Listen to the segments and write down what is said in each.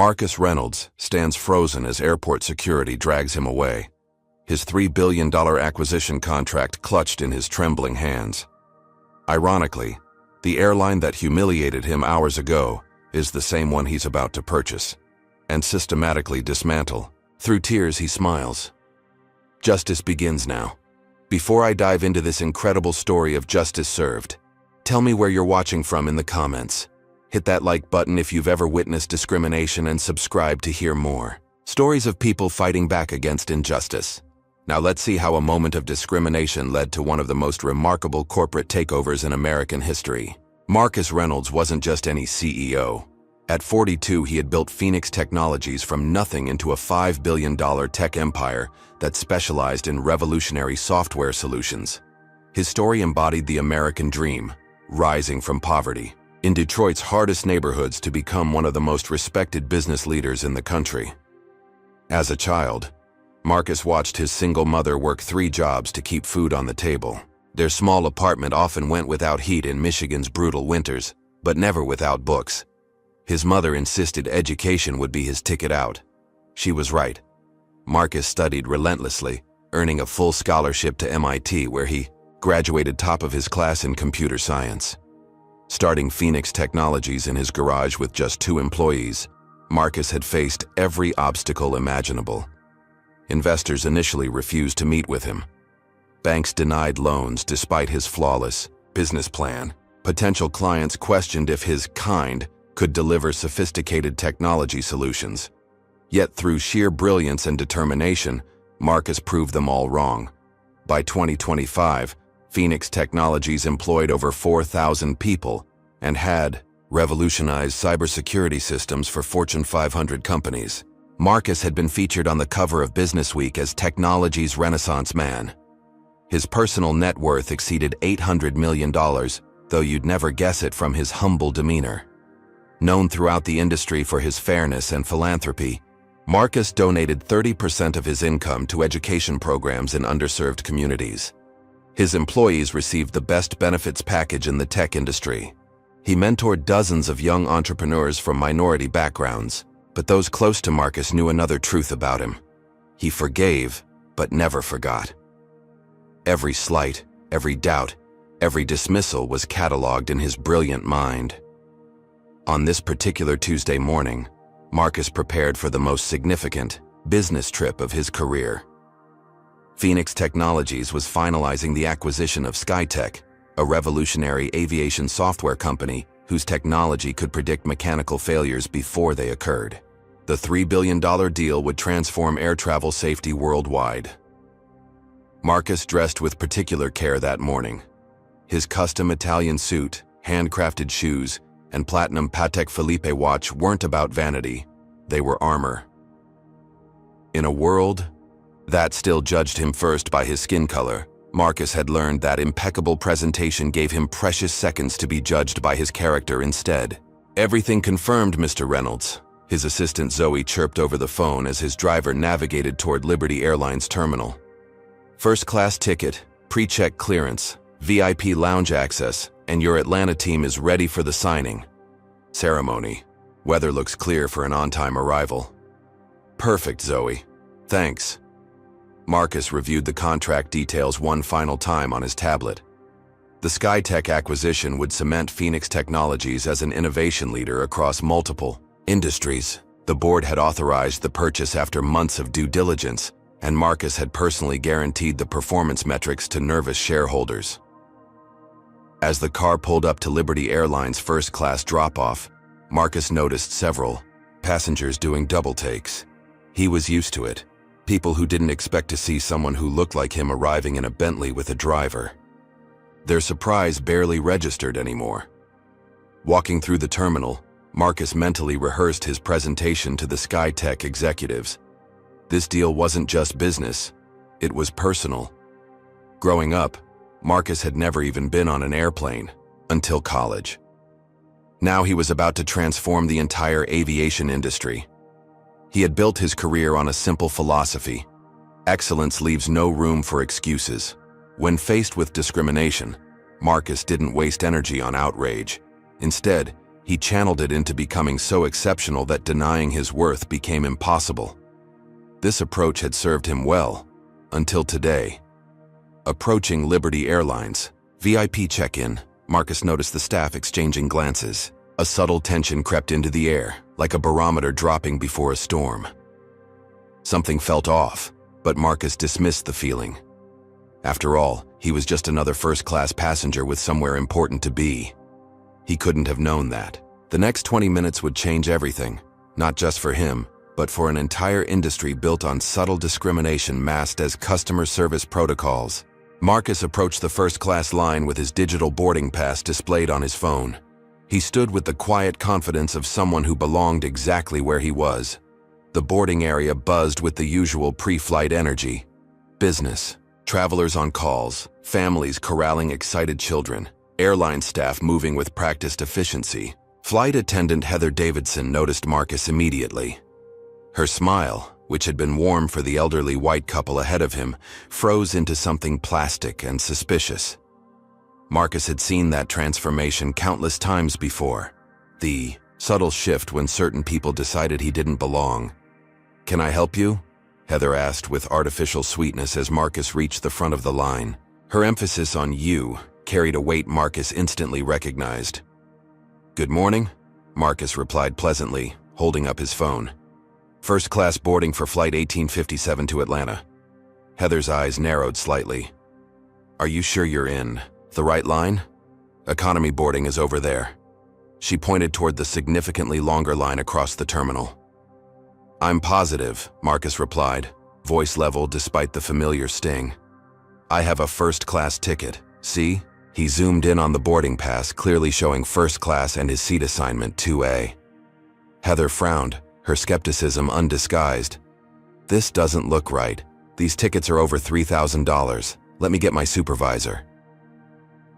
Marcus Reynolds stands frozen as airport security drags him away, his $3 billion acquisition contract clutched in his trembling hands. Ironically, the airline that humiliated him hours ago is the same one he's about to purchase and systematically dismantle. Through tears, he smiles. Justice begins now. Before I dive into this incredible story of justice served, tell me where you're watching from in the comments. Hit that like button if you've ever witnessed discrimination and subscribe to hear more stories of people fighting back against injustice. Now let's see how a moment of discrimination led to one of the most remarkable corporate takeovers in American history. Marcus Reynolds wasn't just any CEO. At 42, he had built Phoenix Technologies from nothing into a $5 billion tech empire that specialized in revolutionary software solutions. His story embodied the American dream, rising from poverty in Detroit's hardest neighborhoods to become one of the most respected business leaders in the country. As a child, Marcus watched his single mother work 3 jobs to keep food on the table. Their small apartment often went without heat in Michigan's brutal winters, but never without books. His mother insisted education would be his ticket out. She was right. Marcus studied relentlessly, earning a full scholarship to MIT, where he graduated top of his class in computer science. Starting Phoenix Technologies in his garage with just 2 employees, Marcus had faced every obstacle imaginable. Investors initially refused to meet with him. Banks denied loans despite his flawless business plan. Potential clients questioned if his kind could deliver sophisticated technology solutions. Yet through sheer brilliance and determination, Marcus proved them all wrong. By 2025, Phoenix Technologies employed over 4,000 people and had revolutionized cybersecurity systems for Fortune 500 companies. Marcus had been featured on the cover of Businessweek as technology's Renaissance man. His personal net worth exceeded $800 million, though you'd never guess it from his humble demeanor. Known throughout the industry for his fairness and philanthropy, Marcus donated 30% of his income to education programs in underserved communities. His employees received the best benefits package in the tech industry. He mentored dozens of young entrepreneurs from minority backgrounds. But those close to Marcus knew another truth about him. He forgave, but never forgot. Every slight, every doubt, every dismissal was cataloged in his brilliant mind. On this particular Tuesday morning, Marcus prepared for the most significant business trip of his career. Phoenix Technologies was finalizing the acquisition of SkyTech, a revolutionary aviation software company whose technology could predict mechanical failures before they occurred. The $3 billion deal would transform air travel safety worldwide. Marcus dressed with particular care that morning. His custom Italian suit, handcrafted shoes, and platinum Patek Philippe watch weren't about vanity, they were armor. In a world that still judged him first by his skin color, Marcus had learned that impeccable presentation gave him precious seconds to be judged by his character instead. "Everything confirmed, Mr. Reynolds," his assistant Zoe chirped over the phone as his driver navigated toward Liberty Airlines terminal. "First-class ticket, pre-check clearance, VIP lounge access, and your Atlanta team is ready for the signing ceremony. Weather looks clear for an on-time arrival." "Perfect, Zoe. Thanks." Marcus reviewed the contract details one final time on his tablet. The SkyTech acquisition would cement Phoenix Technologies as an innovation leader across multiple industries. The board had authorized the purchase after months of due diligence, and Marcus had personally guaranteed the performance metrics to nervous shareholders. As the car pulled up to Liberty Airlines' first-class drop-off, Marcus noticed several passengers doing double takes. He was used to it. People who didn't expect to see someone who looked like him arriving in a Bentley with a driver. Their surprise barely registered anymore. Walking through the terminal, Marcus mentally rehearsed his presentation to the SkyTech executives. This deal wasn't just business, it was personal. Growing up, Marcus had never even been on an airplane until college. Now he was about to transform the entire aviation industry. He had built his career on a simple philosophy: excellence leaves no room for excuses. When faced with discrimination, Marcus didn't waste energy on outrage. Instead, He channeled it into becoming so exceptional that denying his worth became impossible. This approach had served him well, until today. Approaching Liberty Airlines, VIP check-in, Marcus noticed the staff exchanging glances. A subtle tension crept into the air, like a barometer dropping before a storm. Something felt off, but Marcus dismissed the feeling. After all, he was just another first-class passenger with somewhere important to be. He couldn't have known that. The next 20 minutes would change everything, not just for him, but for an entire industry built on subtle discrimination masked as customer service protocols. Marcus approached the first-class line with his digital boarding pass displayed on his phone. He stood with the quiet confidence of someone who belonged exactly where he was. The boarding area buzzed with the usual pre-flight energy. Business, travelers on calls, families corralling excited children, airline staff moving with practiced efficiency. Flight attendant Heather Davidson noticed Marcus immediately. Her smile, which had been warm for the elderly white couple ahead of him, froze into something plastic and suspicious. Marcus had seen that transformation countless times before. The subtle shift when certain people decided he didn't belong. "Can I help you?" Heather asked with artificial sweetness as Marcus reached the front of the line. Her emphasis on "you" carried a weight Marcus instantly recognized. "Good morning," Marcus replied pleasantly, holding up his phone. "First-class boarding for Flight 1857 to Atlanta." Heather's eyes narrowed slightly. "Are you sure you're in the right line? Economy boarding is over there." She pointed toward the significantly longer line across the terminal. "I'm positive," Marcus replied, voice level despite the familiar sting. "I have a first-class ticket. See?" He zoomed in on the boarding pass, clearly showing first class and his seat assignment 2A. Heather frowned, her skepticism undisguised. "This doesn't look right. These tickets are over $3,000. Let me get my supervisor."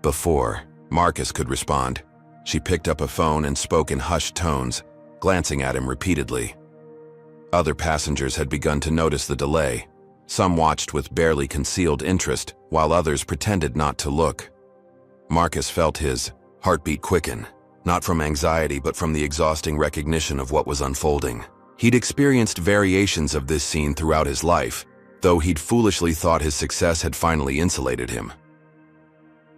Before Marcus could respond, she picked up a phone and spoke in hushed tones, glancing at him repeatedly. Other passengers had begun to notice the delay. Some watched with barely concealed interest, while others pretended not to look. Marcus felt his heartbeat quicken, not from anxiety but from the exhausting recognition of what was unfolding. He'd experienced variations of this scene throughout his life, though he'd foolishly thought his success had finally insulated him.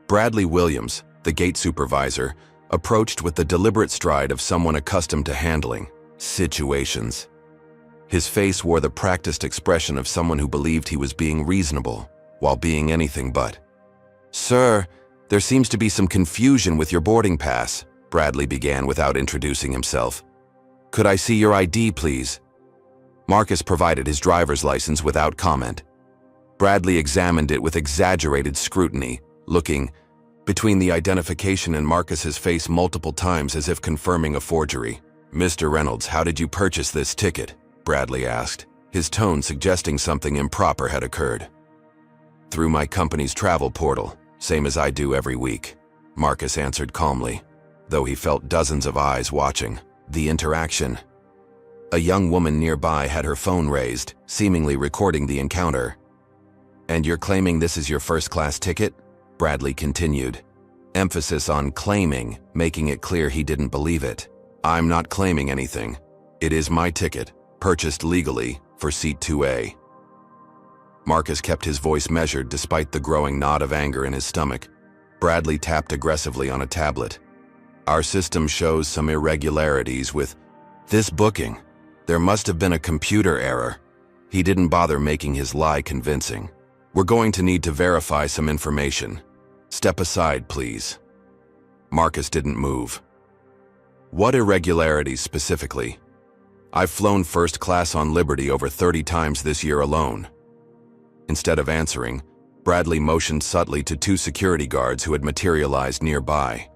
Bradley Williams, the gate supervisor, approached with the deliberate stride of someone accustomed to handling situations. His face wore the practiced expression of someone who believed he was being reasonable, while being anything but. "Sir, there seems to be some confusion with your boarding pass," Bradley began without introducing himself. "Could I see your ID, please?" Marcus provided his driver's license without comment. Bradley examined it with exaggerated scrutiny, looking between the identification and Marcus's face multiple times as if confirming a forgery. "Mr. Reynolds, how did you purchase this ticket?" Bradley asked, his tone suggesting something improper had occurred. "Through my company's travel portal, same as I do every week," Marcus answered calmly, though he felt dozens of eyes watching. The interaction. A young woman nearby had her phone raised, seemingly recording the encounter. "And you're claiming this is your first-class ticket?" Bradley continued, emphasis on claiming, making it clear he didn't believe it. "I'm not claiming anything. It is my ticket, purchased legally, for seat 2A. Marcus kept his voice measured despite the growing knot of anger in his stomach. Bradley tapped aggressively on a tablet. "Our system shows some irregularities with this booking. There must have been a computer error." He didn't bother making his lie convincing. "We're going to need to verify some information. Step aside, please." Marcus didn't move. "What irregularities specifically?" "I've flown first class on Liberty over 30 times this year alone." Instead of answering, Bradley motioned subtly to two security guards who had materialized nearby.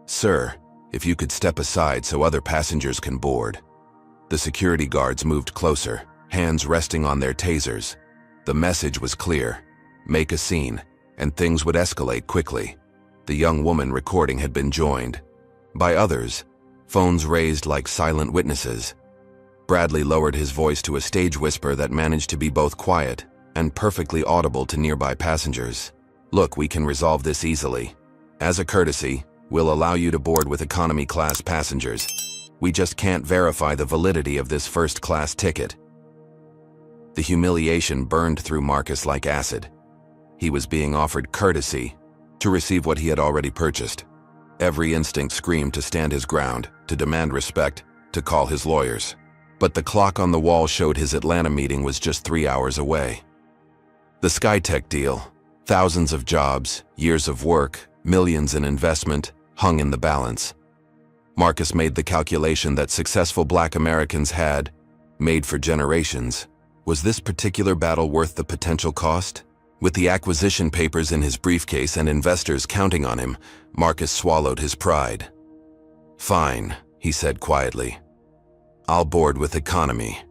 "Sir, if you could step aside so other passengers can board." The security guards moved closer, hands resting on their tasers. The message was clear: make a scene, and things would escalate quickly. The young woman recording had been joined by others, phones raised like silent witnesses. Bradley lowered his voice to a stage whisper that managed to be both quiet and perfectly audible to nearby passengers. "Look, we can resolve this easily. As a courtesy, We'll allow you to board with economy-class passengers. We just can't verify the validity of this first-class ticket." The humiliation burned through Marcus like acid. He was being offered courtesy to receive what he had already purchased. Every instinct screamed to stand his ground, to demand respect, to call his lawyers. But the clock on the wall showed his Atlanta meeting was just 3 hours away. The SkyTech deal, thousands of jobs, years of work, millions in investment, hung in the balance. Marcus made the calculation that successful Black Americans had made for generations. Was this particular battle worth the potential cost? With the acquisition papers in his briefcase and investors counting on him, Marcus swallowed his pride. "Fine," he said quietly. "I'll board with economy."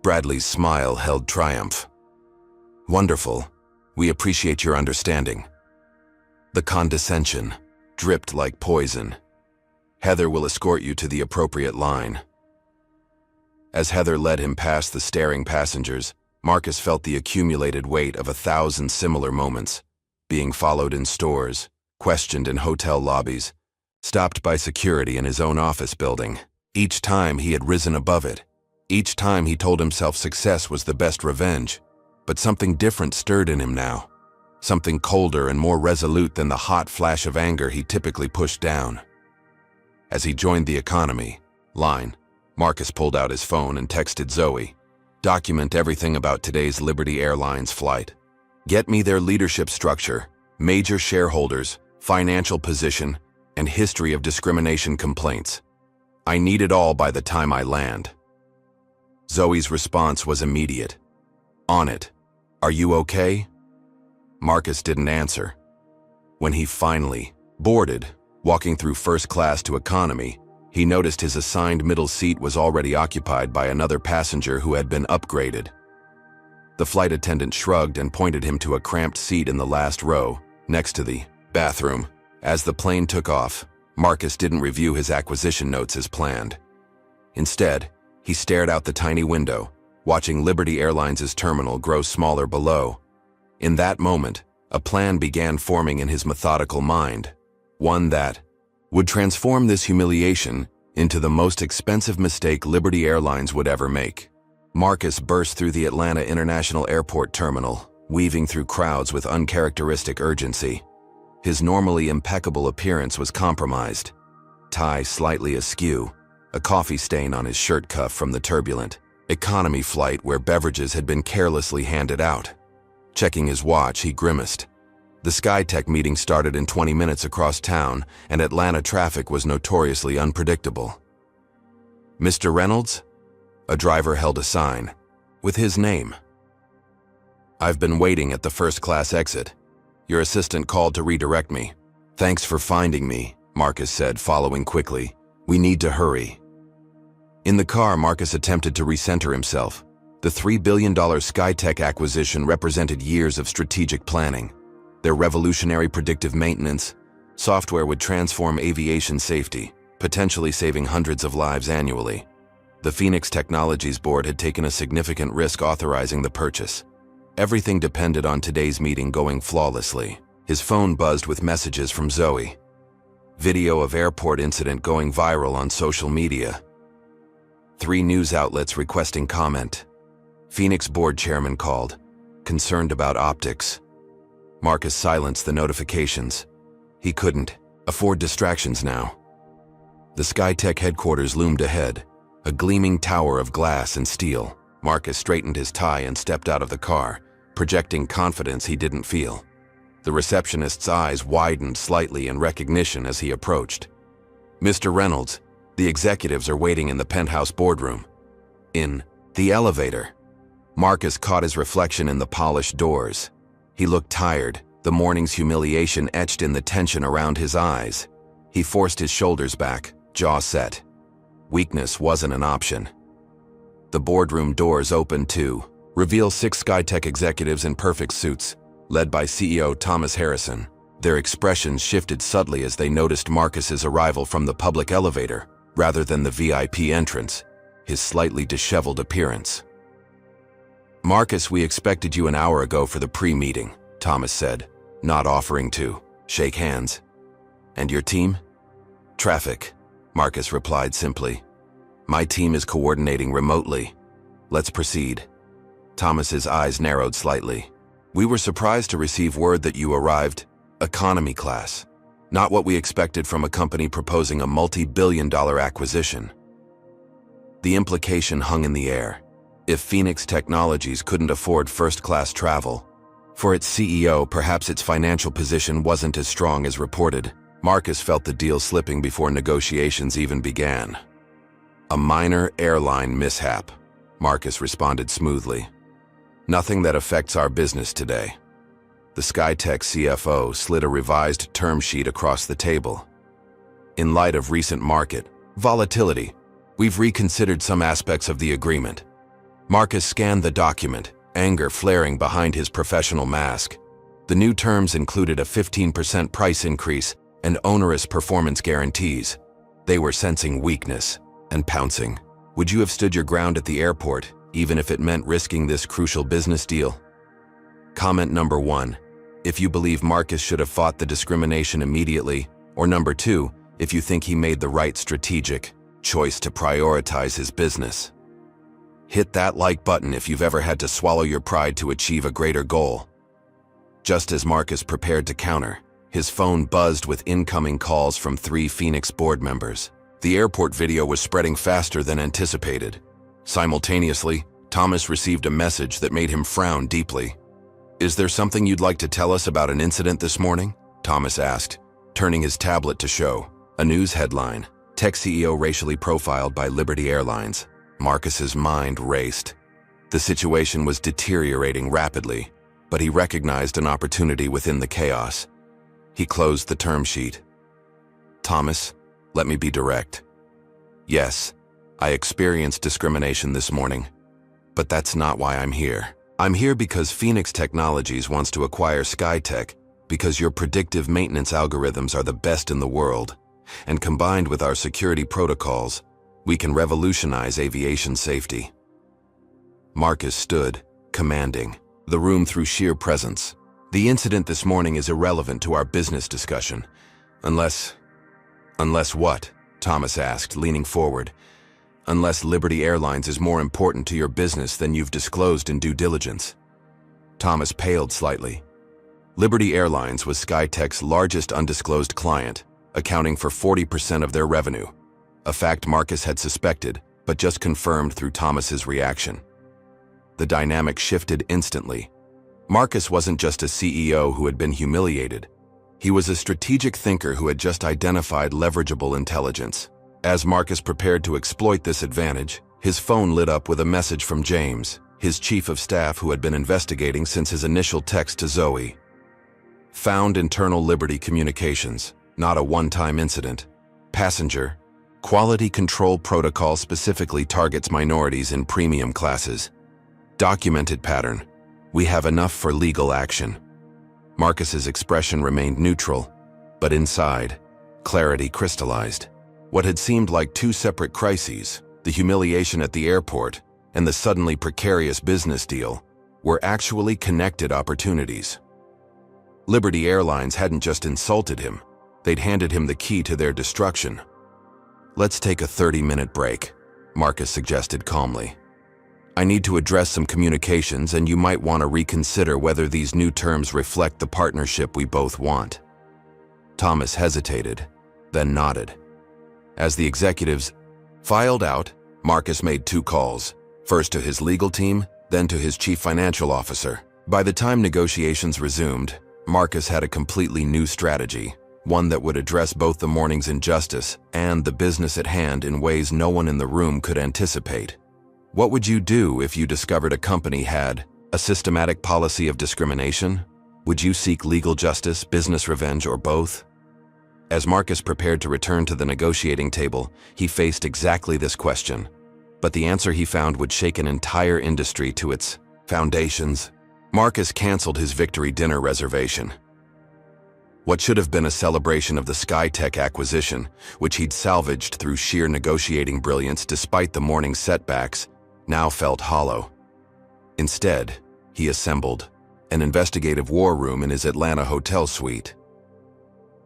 Bradley's smile held triumph. "Wonderful. We appreciate your understanding." The condescension dripped like poison. "Heather will escort you to the appropriate line." As Heather led him past the staring passengers, Marcus felt the accumulated weight of 1,000 similar moments, being followed in stores, questioned in hotel lobbies, stopped by security in his own office building. Each time he had risen above it. Each time he told himself success was the best revenge. But something different stirred in him now. Something colder and more resolute than the hot flash of anger he typically pushed down. As he joined the economy line, Marcus pulled out his phone and texted Zoe. "Document everything about today's Liberty Airlines flight. Get me their leadership structure, major shareholders, financial position, and history of discrimination complaints. I need it all by the time I land." Zoe's response was immediate. "On it. Are you okay?" Marcus didn't answer. When he finally boarded, walking through first class to economy, he noticed his assigned middle seat was already occupied by another passenger who had been upgraded. The flight attendant shrugged and pointed him to a cramped seat in the last row, next to the bathroom. As the plane took off, Marcus didn't review his acquisition notes as planned. Instead, he stared out the tiny window, watching Liberty Airlines' terminal grow smaller below. In that moment, a plan began forming in his methodical mind, one that would transform this humiliation into the most expensive mistake Liberty Airlines would ever make. Marcus burst through the Atlanta International Airport terminal, weaving through crowds with uncharacteristic urgency. His normally impeccable appearance was compromised. Tie slightly askew, a coffee stain on his shirt cuff from the turbulent economy flight where beverages had been carelessly handed out. Checking his watch, he grimaced. The SkyTech meeting started in 20 minutes across town, and Atlanta traffic was notoriously unpredictable. "Mr. Reynolds?" A driver held a sign, with his name. "I've been waiting at the first-class exit. Your assistant called to redirect me." "Thanks for finding me," Marcus said, following quickly. "We need to hurry." In the car, Marcus attempted to recenter himself. The $3 billion SkyTech acquisition represented years of strategic planning. Their revolutionary predictive maintenance software would transform aviation safety, potentially saving hundreds of lives annually. The Phoenix Technologies Board had taken a significant risk authorizing the purchase. Everything depended on today's meeting going flawlessly. His phone buzzed with messages from Zoe. Video of airport incident going viral on social media. 3 news outlets requesting comment. Phoenix board chairman called, concerned about optics. Marcus silenced the notifications. He couldn't afford distractions now. The SkyTech headquarters loomed ahead, a gleaming tower of glass and steel. Marcus straightened his tie and stepped out of the car, projecting confidence he didn't feel. The receptionist's eyes widened slightly in recognition as he approached. "Mr. Reynolds, the executives are waiting in the penthouse boardroom." In the elevator. Marcus caught his reflection in the polished doors. He looked tired, the morning's humiliation etched in the tension around his eyes. He forced his shoulders back, jaw set. Weakness wasn't an option. The boardroom doors opened to reveal 6 SkyTech executives in perfect suits, led by CEO Thomas Harrison. Their expressions shifted subtly as they noticed Marcus's arrival from the public elevator, rather than the VIP entrance, his slightly disheveled appearance. "Marcus, we expected you an hour ago for the pre-meeting," Thomas said, not offering to shake hands. And your team? Traffic, Marcus replied simply. My team is coordinating remotely. Let's proceed. Thomas's eyes narrowed slightly. We were surprised to receive word that you arrived economy class. Not what we expected from a company proposing a multi-billion-dollar acquisition. The implication hung in the air. If Phoenix Technologies couldn't afford first-class travel, for its CEO, perhaps its financial position wasn't as strong as reported. Marcus felt the deal slipping before negotiations even began. A minor airline mishap, Marcus responded smoothly. Nothing that affects our business today. The SkyTech CFO slid a revised term sheet across the table. In light of recent market volatility, we've reconsidered some aspects of the agreement. Marcus scanned the document, anger flaring behind his professional mask. The new terms included a 15% price increase and onerous performance guarantees. They were sensing weakness and pouncing. Would you have stood your ground at the airport, even if it meant risking this crucial business deal? Comment number 1, if you believe Marcus should have fought the discrimination immediately, or number 2, if you think he made the right strategic choice to prioritize his business. Hit that like button if you've ever had to swallow your pride to achieve a greater goal. Just as Marcus prepared to counter, his phone buzzed with incoming calls from 3 Phoenix board members. The airport video was spreading faster than anticipated. Simultaneously, Thomas received a message that made him frown deeply. Is there something you'd like to tell us about an incident this morning? Thomas asked, turning his tablet to show. A news headline, Tech CEO racially profiled by Liberty Airlines. Marcus's mind raced. The situation was deteriorating rapidly, but he recognized an opportunity within the chaos. He closed the term sheet. Thomas, let me be direct. Yes, I experienced discrimination this morning, but that's not why I'm here. I'm here because Phoenix Technologies wants to acquire SkyTech because your predictive maintenance algorithms are the best in the world, and combined with our security protocols, we can revolutionize aviation safety. Marcus stood, commanding, the room through sheer presence. The incident this morning is irrelevant to our business discussion. Unless what? Thomas asked, leaning forward. Unless Liberty Airlines is more important to your business than you've disclosed in due diligence. Thomas paled slightly. Liberty Airlines was SkyTech's largest undisclosed client, accounting for 40% of their revenue. A fact Marcus had suspected, but just confirmed through Thomas's reaction. The dynamic shifted instantly. Marcus wasn't just a CEO who had been humiliated. He was a strategic thinker who had just identified leverageable intelligence. As Marcus prepared to exploit this advantage, his phone lit up with a message from James, his chief of staff who had been investigating since his initial text to Zoe. Found internal Liberty communications, not a one-time incident. Passenger. Quality control protocol specifically targets minorities in premium classes. Documented pattern. We have enough for legal action. Marcus's expression remained neutral, but inside, clarity crystallized. What had seemed like 2 separate crises, the humiliation at the airport and the suddenly precarious business deal, were actually connected opportunities. Liberty Airlines hadn't just insulted him, they'd handed him the key to their destruction. Let's take a 30-minute break, Marcus suggested calmly. I need to address some communications and you might want to reconsider whether these new terms reflect the partnership we both want. Thomas hesitated, then nodded. As the executives filed out, Marcus made 2 calls, first to his legal team, then to his chief financial officer. By the time negotiations resumed, Marcus had a completely new strategy, one that would address both the morning's injustice and the business at hand in ways no one in the room could anticipate. What would you do if you discovered a company had a systematic policy of discrimination? Would you seek legal justice, business revenge, or both? As Marcus prepared to return to the negotiating table, he faced exactly this question. But the answer he found would shake an entire industry to its foundations. Marcus canceled his victory dinner reservation. What should have been a celebration of the SkyTech acquisition, which he'd salvaged through sheer negotiating brilliance despite the morning's setbacks, now felt hollow. Instead, he assembled an investigative war room in his Atlanta hotel suite.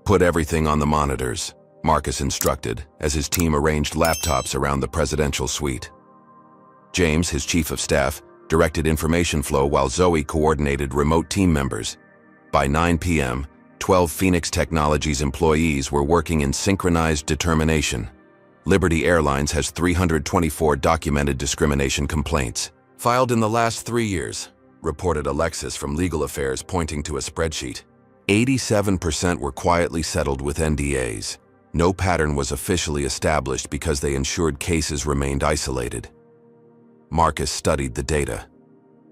Put everything on the monitors, Marcus instructed as his team arranged laptops around the presidential suite. James, his chief of staff, directed information flow while Zoe coordinated remote team members. By 9 p.m., 12 Phoenix Technologies employees were working in synchronized determination. Liberty Airlines has 324 documented discrimination complaints, filed in the last 3 years, reported Alexis from Legal Affairs, pointing to a spreadsheet. 87% were quietly settled with NDAs. No pattern was officially established because they ensured cases remained isolated. Marcus studied the data.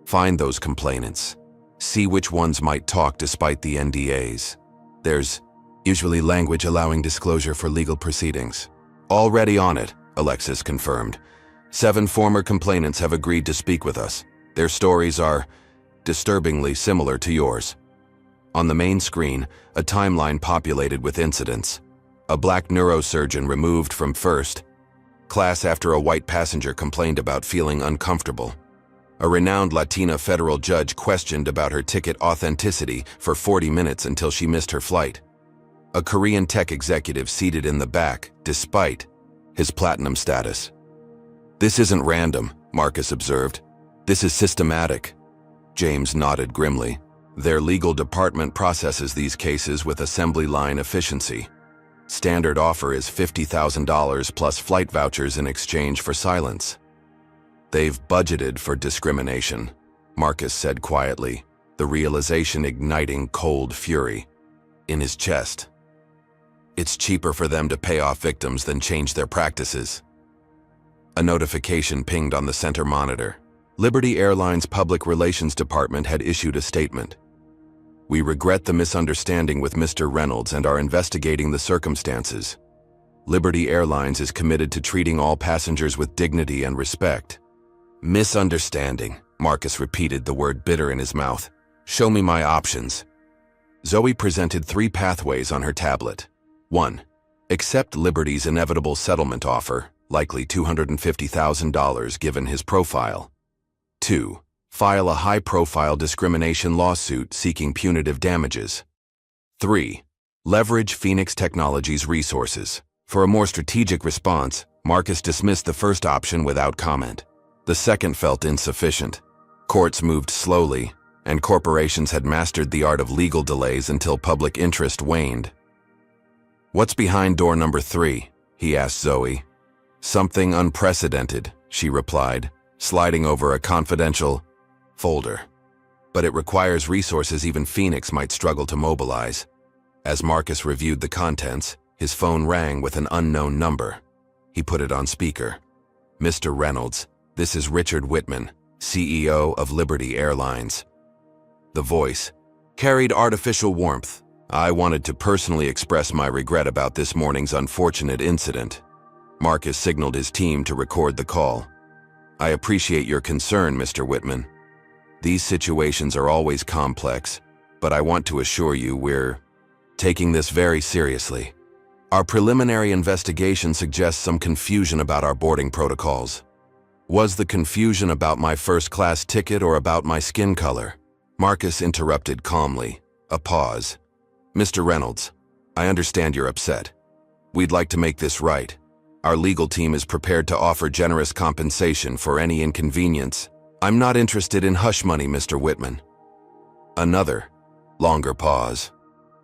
Find those complainants. See which ones might talk despite the NDAs. There's usually language allowing disclosure for legal proceedings. Already on it, Alexis confirmed. 7 former complainants have agreed to speak with us. Their stories are disturbingly similar to yours. On the main screen, a timeline populated with incidents. A black neurosurgeon removed from first class after a white passenger complained about feeling uncomfortable. A renowned Latina federal judge questioned about her ticket authenticity for 40 minutes until she missed her flight. A Korean tech executive seated in the back, despite his platinum status. This isn't random, Marcus observed. This is systematic. James nodded grimly. Their legal department processes these cases with assembly line efficiency. Standard offer is $50,000 plus flight vouchers in exchange for silence. They've budgeted for discrimination, Marcus said quietly, the realization igniting cold fury in his chest. It's cheaper for them to pay off victims than change their practices. A notification pinged on the center monitor. Liberty Airlines' public relations department had issued a statement. We regret the misunderstanding with Mr. Reynolds and are investigating the circumstances. Liberty Airlines is committed to treating all passengers with dignity and respect. Misunderstanding, Marcus repeated, the word bitter in his mouth. Show me my options. Zoe presented 3 pathways on her tablet. 1. Accept Liberty's inevitable settlement offer, likely $250,000 given his profile. 2. File a high-profile discrimination lawsuit seeking punitive damages. 3. Leverage Phoenix Technologies' resources. For a more strategic response, Marcus dismissed the first option without comment. The second felt insufficient. Courts moved slowly, and corporations had mastered the art of legal delays until public interest waned. What's behind door number 3? He asked Zoe. Something unprecedented, she replied, sliding over a confidential folder. But it requires resources even Phoenix might struggle to mobilize. As Marcus reviewed the contents, his phone rang with an unknown number. He put it on speaker. Mr. Reynolds, this is Richard Whitman, CEO of Liberty Airlines. The voice carried artificial warmth. I wanted to personally express my regret about this morning's unfortunate incident. Marcus signaled his team to record the call. I appreciate your concern, Mr. Whitman. These situations are always complex, but I want to assure you we're taking this very seriously. Our preliminary investigation suggests some confusion about our boarding protocols. Was the confusion about my first-class ticket or about my skin color? Marcus interrupted calmly. A pause. Mr. Reynolds, I understand you're upset. We'd like to make this right. Our legal team is prepared to offer generous compensation for any inconvenience. I'm not interested in hush money, Mr. Whitman. Another, longer pause.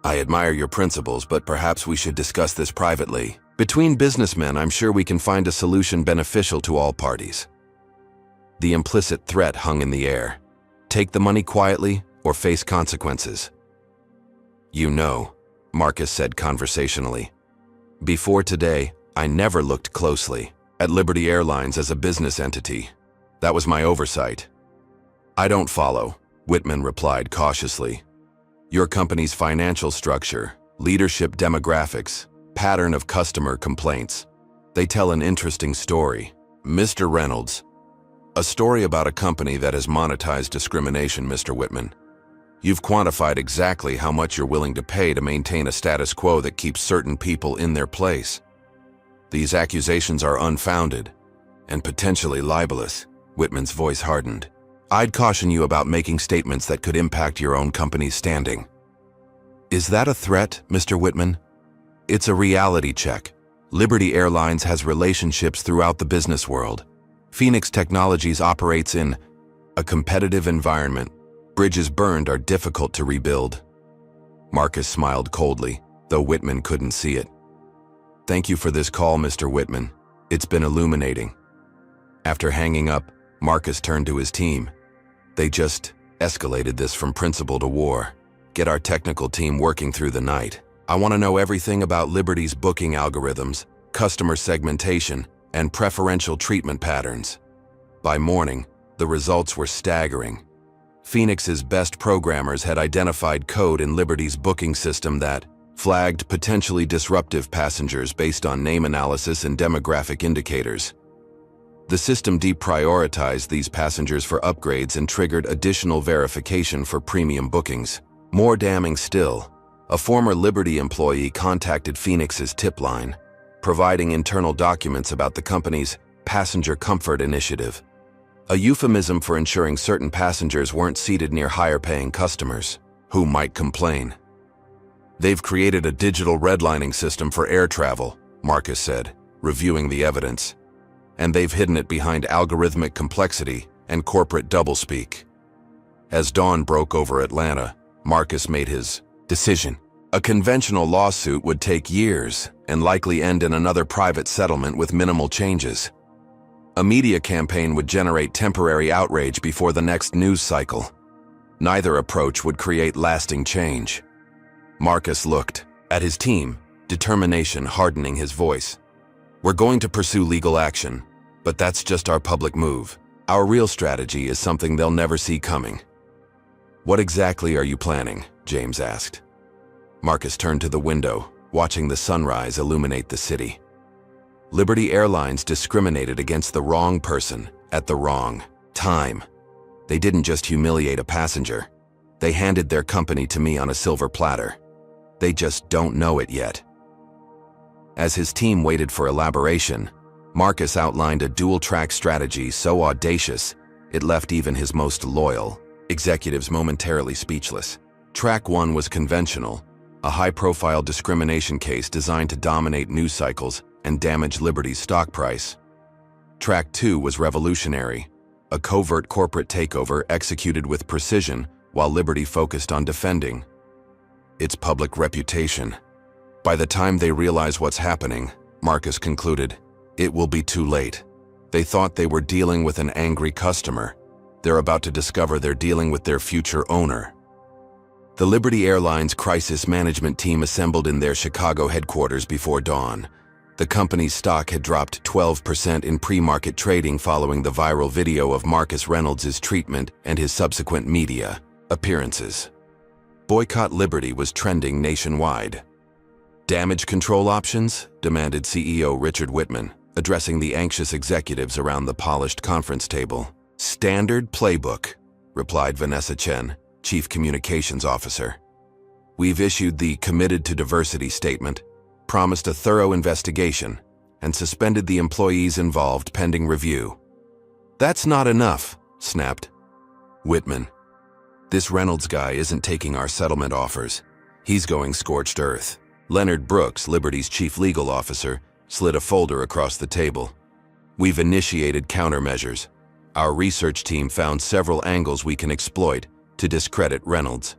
I admire your principles, but perhaps we should discuss this privately. Between businessmen, I'm sure we can find a solution beneficial to all parties. The implicit threat hung in the air. Take the money quietly or face consequences. You know, Marcus said conversationally. Before today, I never looked closely at Liberty Airlines as a business entity. That was my oversight. I don't follow, Whitman replied cautiously. Your company's financial structure, leadership demographics, pattern of customer complaints. They tell an interesting story. Mr. Reynolds, a story about a company that has monetized discrimination, Mr. Whitman. You've quantified exactly how much you're willing to pay to maintain a status quo that keeps certain people in their place. These accusations are unfounded and potentially libelous. Whitman's voice hardened. I'd caution you about making statements that could impact your own company's standing. Is that a threat, Mr. Whitman? It's a reality check. Liberty Airlines has relationships throughout the business world. Phoenix Technologies operates in a competitive environment. Bridges burned are difficult to rebuild. Marcus smiled coldly, though Whitman couldn't see it. Thank you for this call, Mr. Whitman. It's been illuminating. After hanging up, Marcus turned to his team. They just escalated this from principal to war. Get our technical team working through the night. I want to know everything about Liberty's booking algorithms, customer segmentation, and preferential treatment patterns. By morning, the results were staggering. Phoenix's best programmers had identified code in Liberty's booking system that flagged potentially disruptive passengers based on name analysis and demographic indicators. The system deprioritized these passengers for upgrades and triggered additional verification for premium bookings. More damning still, a former Liberty employee contacted Phoenix's tip line, providing internal documents about the company's passenger comfort initiative, a euphemism for ensuring certain passengers weren't seated near higher-paying customers who might complain. They've created a digital redlining system for air travel, Marcus said, reviewing the evidence, and they've hidden it behind algorithmic complexity and corporate doublespeak. As dawn broke over Atlanta, Marcus made his decision. A conventional lawsuit would take years and likely end in another private settlement with minimal changes. A media campaign would generate temporary outrage before the next news cycle. Neither approach would create lasting change. Marcus looked at his team, determination hardening his voice. We're going to pursue legal action, but that's just our public move. Our real strategy is something they'll never see coming. What exactly are you planning? James asked. Marcus turned to the window, watching the sunrise illuminate the city. Liberty Airlines discriminated against the wrong person at the wrong time. They didn't just humiliate a passenger. They handed their company to me on a silver platter. They just don't know it yet. As his team waited for elaboration, Marcus outlined a dual-track strategy so audacious it left even his most loyal executives momentarily speechless. Track 1 was conventional, a high-profile discrimination case designed to dominate news cycles and damage Liberty's stock price. Track 2 was revolutionary, a covert corporate takeover executed with precision while Liberty focused on defending its public reputation. By the time they realize what's happening, Marcus concluded, it will be too late. They thought they were dealing with an angry customer. They're about to discover they're dealing with their future owner. The Liberty Airlines crisis management team assembled in their Chicago headquarters before dawn. The company's stock had dropped 12% in pre-market trading following the viral video of Marcus Reynolds' treatment and his subsequent media appearances. Boycott Liberty was trending nationwide. Damage control options? Demanded CEO Richard Whitman, addressing the anxious executives around the polished conference table. Standard playbook, replied Vanessa Chen, Chief Communications Officer. We've issued the Committed to Diversity statement, promised a thorough investigation, and suspended the employees involved pending review. That's not enough, snapped Whitman. This Reynolds guy isn't taking our settlement offers. He's going scorched earth. Leonard Brooks, Liberty's chief legal officer, slid a folder across the table. We've initiated countermeasures. Our research team found several angles we can exploit to discredit Reynolds.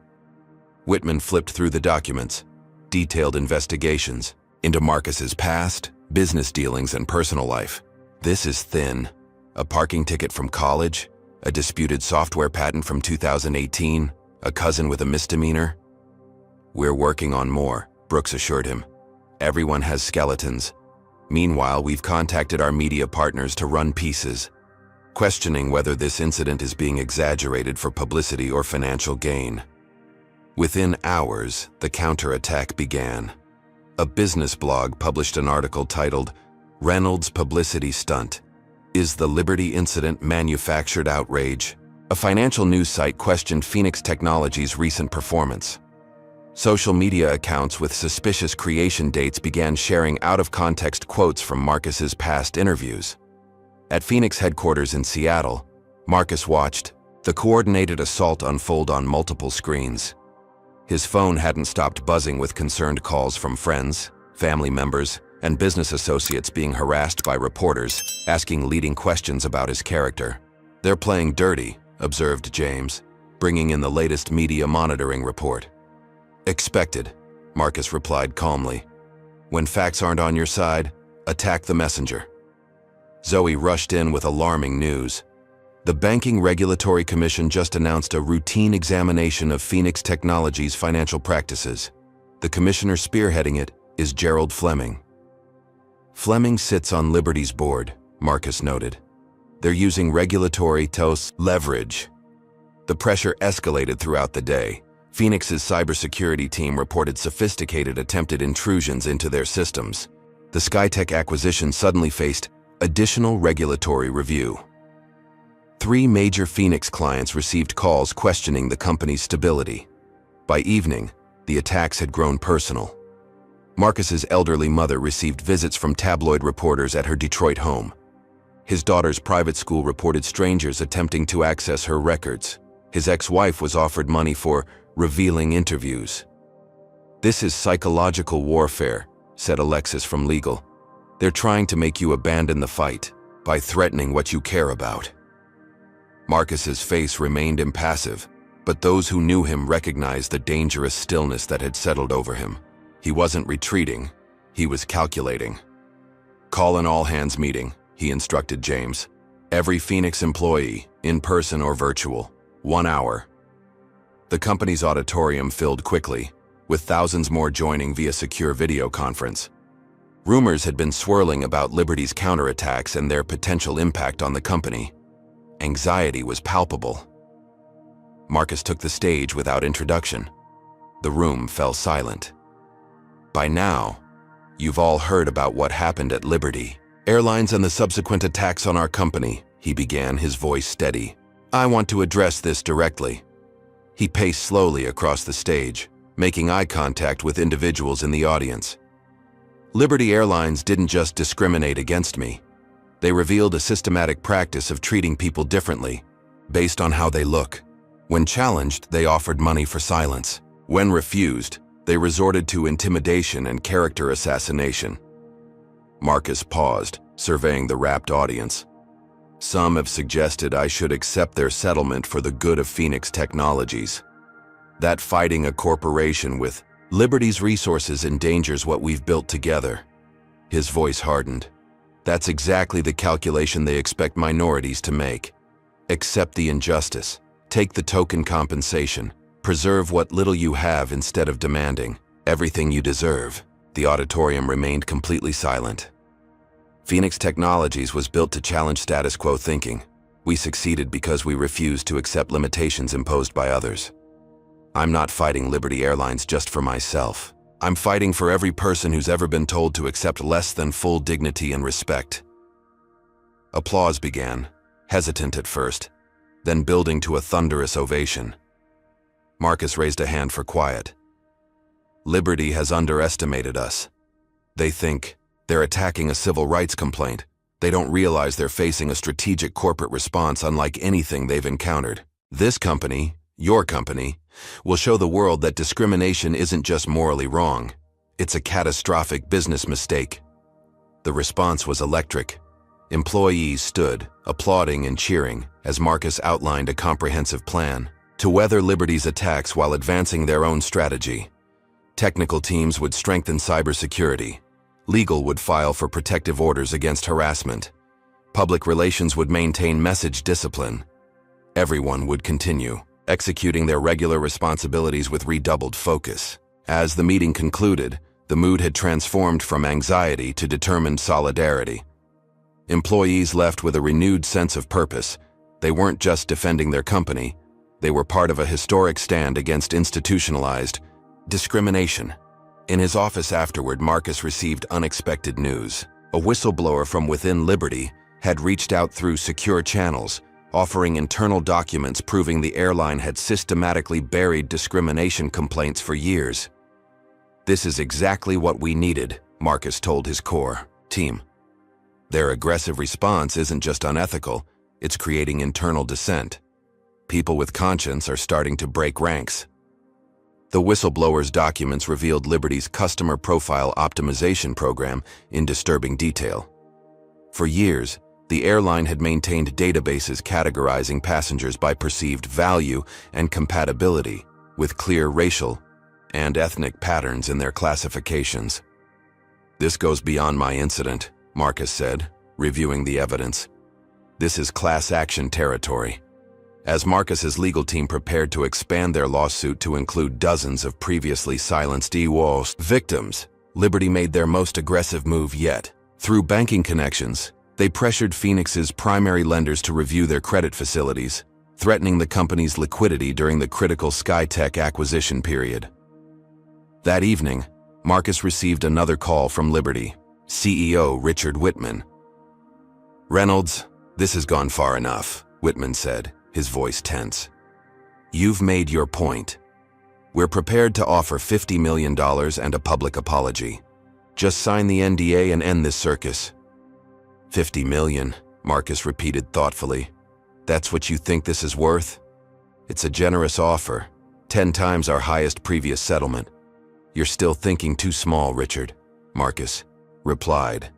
Whitman flipped through the documents, detailed investigations into Marcus's past, business dealings, and personal life. This is thin. A parking ticket from college, a disputed software patent from 2018, a cousin with a misdemeanor. We're working on more, Brooks assured him. Everyone has skeletons. Meanwhile, we've contacted our media partners to run pieces, questioning whether this incident is being exaggerated for publicity or financial gain. Within hours, the counterattack began. A business blog published an article titled, Reynolds Publicity Stunt. Is the Liberty incident manufactured outrage? A financial news site questioned Phoenix Technologies' recent performance. Social media accounts with suspicious creation dates began sharing out-of-context quotes from Marcus's past interviews. At Phoenix headquarters in Seattle, Marcus watched the coordinated assault unfold on multiple screens. His phone hadn't stopped buzzing with concerned calls from friends, family members, and business associates being harassed by reporters, asking leading questions about his character. "They're playing dirty," observed James, bringing in the latest media monitoring report. "Expected," Marcus replied calmly. "When facts aren't on your side, attack the messenger." Zoe rushed in with alarming news. The Banking Regulatory Commission just announced a routine examination of Phoenix Technologies' financial practices. The commissioner spearheading it is Gerald Fleming. Fleming sits on Liberty's board, Marcus noted. They're using regulatory leverage. The pressure escalated throughout the day. Phoenix's cybersecurity team reported sophisticated attempted intrusions into their systems. The Skytech acquisition suddenly faced additional regulatory review. 3 major Phoenix clients received calls questioning the company's stability. By evening, the attacks had grown personal. Marcus's elderly mother received visits from tabloid reporters at her Detroit home. His daughter's private school reported strangers attempting to access her records. His ex-wife was offered money for revealing interviews. "This is psychological warfare," said Alexis from legal. "They're trying to make you abandon the fight by threatening what you care about." Marcus's face remained impassive, but those who knew him recognized the dangerous stillness that had settled over him. He wasn't retreating, he was calculating. "Call an all-hands meeting," he instructed James. "Every Phoenix employee, in person or virtual, 1 hour." The company's auditorium filled quickly, with thousands more joining via secure video conference. Rumors had been swirling about Liberty's counterattacks and their potential impact on the company. Anxiety was palpable. Marcus took the stage without introduction. The room fell silent. "By now, you've all heard about what happened at Liberty. Airlines and the subsequent attacks on our company," he began, his voice steady. "I want to address this directly." He paced slowly across the stage, making eye contact with individuals in the audience. "Liberty Airlines didn't just discriminate against me. They revealed a systematic practice of treating people differently, based on how they look. When challenged, they offered money for silence. When refused, they resorted to intimidation and character assassination." Marcus paused, surveying the rapt audience. "Some have suggested I should accept their settlement for the good of Phoenix Technologies. That fighting a corporation with Liberty's resources endangers what we've built together." His voice hardened. "That's exactly the calculation they expect minorities to make. Accept the injustice, take the token compensation, preserve what little you have instead of demanding everything you deserve." The auditorium remained completely silent. Phoenix Technologies was built to challenge status quo thinking. We succeeded because we refused to accept limitations imposed by others. I'm not fighting Liberty Airlines just for myself. I'm fighting for every person who's ever been told to accept less than full dignity and respect. Applause began, hesitant at first, then building to a thunderous ovation. Marcus raised a hand for quiet. "Liberty has underestimated us. They think they're attacking a civil rights complaint. They don't realize they're facing a strategic corporate response unlike anything they've encountered. This company, your company, will show the world that discrimination isn't just morally wrong. It's a catastrophic business mistake." The response was electric. Employees stood, applauding and cheering, as Marcus outlined a comprehensive plan to weather Liberty's attacks while advancing their own strategy. Technical teams would strengthen cybersecurity. Legal would file for protective orders against harassment. Public relations would maintain message discipline. Everyone would continue executing their regular responsibilities with redoubled focus. As the meeting concluded, the mood had transformed from anxiety to determined solidarity. Employees left with a renewed sense of purpose. They weren't just defending their company, they were part of a historic stand against institutionalized discrimination. In his office afterward, Marcus received unexpected news. A whistleblower from within Liberty had reached out through secure channels, offering internal documents proving the airline had systematically buried discrimination complaints for years. "This is exactly what we needed," Marcus told his core team. "Their aggressive response isn't just unethical, it's creating internal dissent. People with conscience are starting to break ranks." The whistleblower's documents revealed Liberty's customer profile optimization program in disturbing detail. For years, the airline had maintained databases categorizing passengers by perceived value and compatibility, with clear racial and ethnic patterns in their classifications. "This goes beyond my incident," Marcus said, reviewing the evidence. "This is class action territory." As Marcus's legal team prepared to expand their lawsuit to include dozens of previously silenced EWOS victims, Liberty made their most aggressive move yet. Through banking connections, they pressured Phoenix's primary lenders to review their credit facilities, threatening the company's liquidity during the critical SkyTech acquisition period. That evening, Marcus received another call from Liberty CEO Richard Whitman. "Reynolds, this has gone far enough," Whitman said, his voice tense. "You've made your point. We're prepared to offer $50 million and a public apology. Just sign the NDA and end this circus." "$50 million, Marcus repeated thoughtfully. "That's what you think this is worth? It's a generous offer, 10 times our highest previous settlement." "You're still thinking too small, Richard," Marcus replied.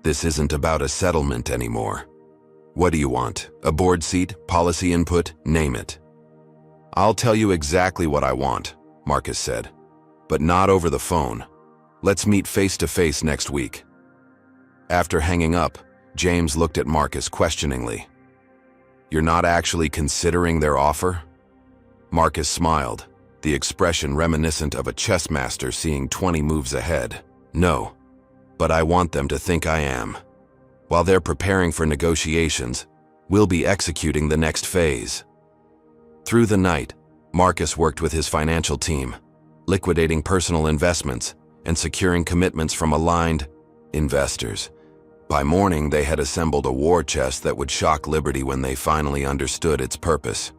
"This isn't about a settlement anymore. What do you want? A board seat, policy input, name it." "I'll tell you exactly what I want," Marcus said, "but not over the phone. Let's meet face to face next week." After hanging up, James looked at Marcus questioningly. "You're not actually considering their offer?" Marcus smiled, the expression reminiscent of a chess master seeing 20 moves ahead. "No, but I want them to think I am. While they're preparing for negotiations, we'll be executing the next phase." Through the night, Marcus worked with his financial team, liquidating personal investments and securing commitments from aligned investors. By morning, they had assembled a war chest that would shock Liberty when they finally understood its purpose.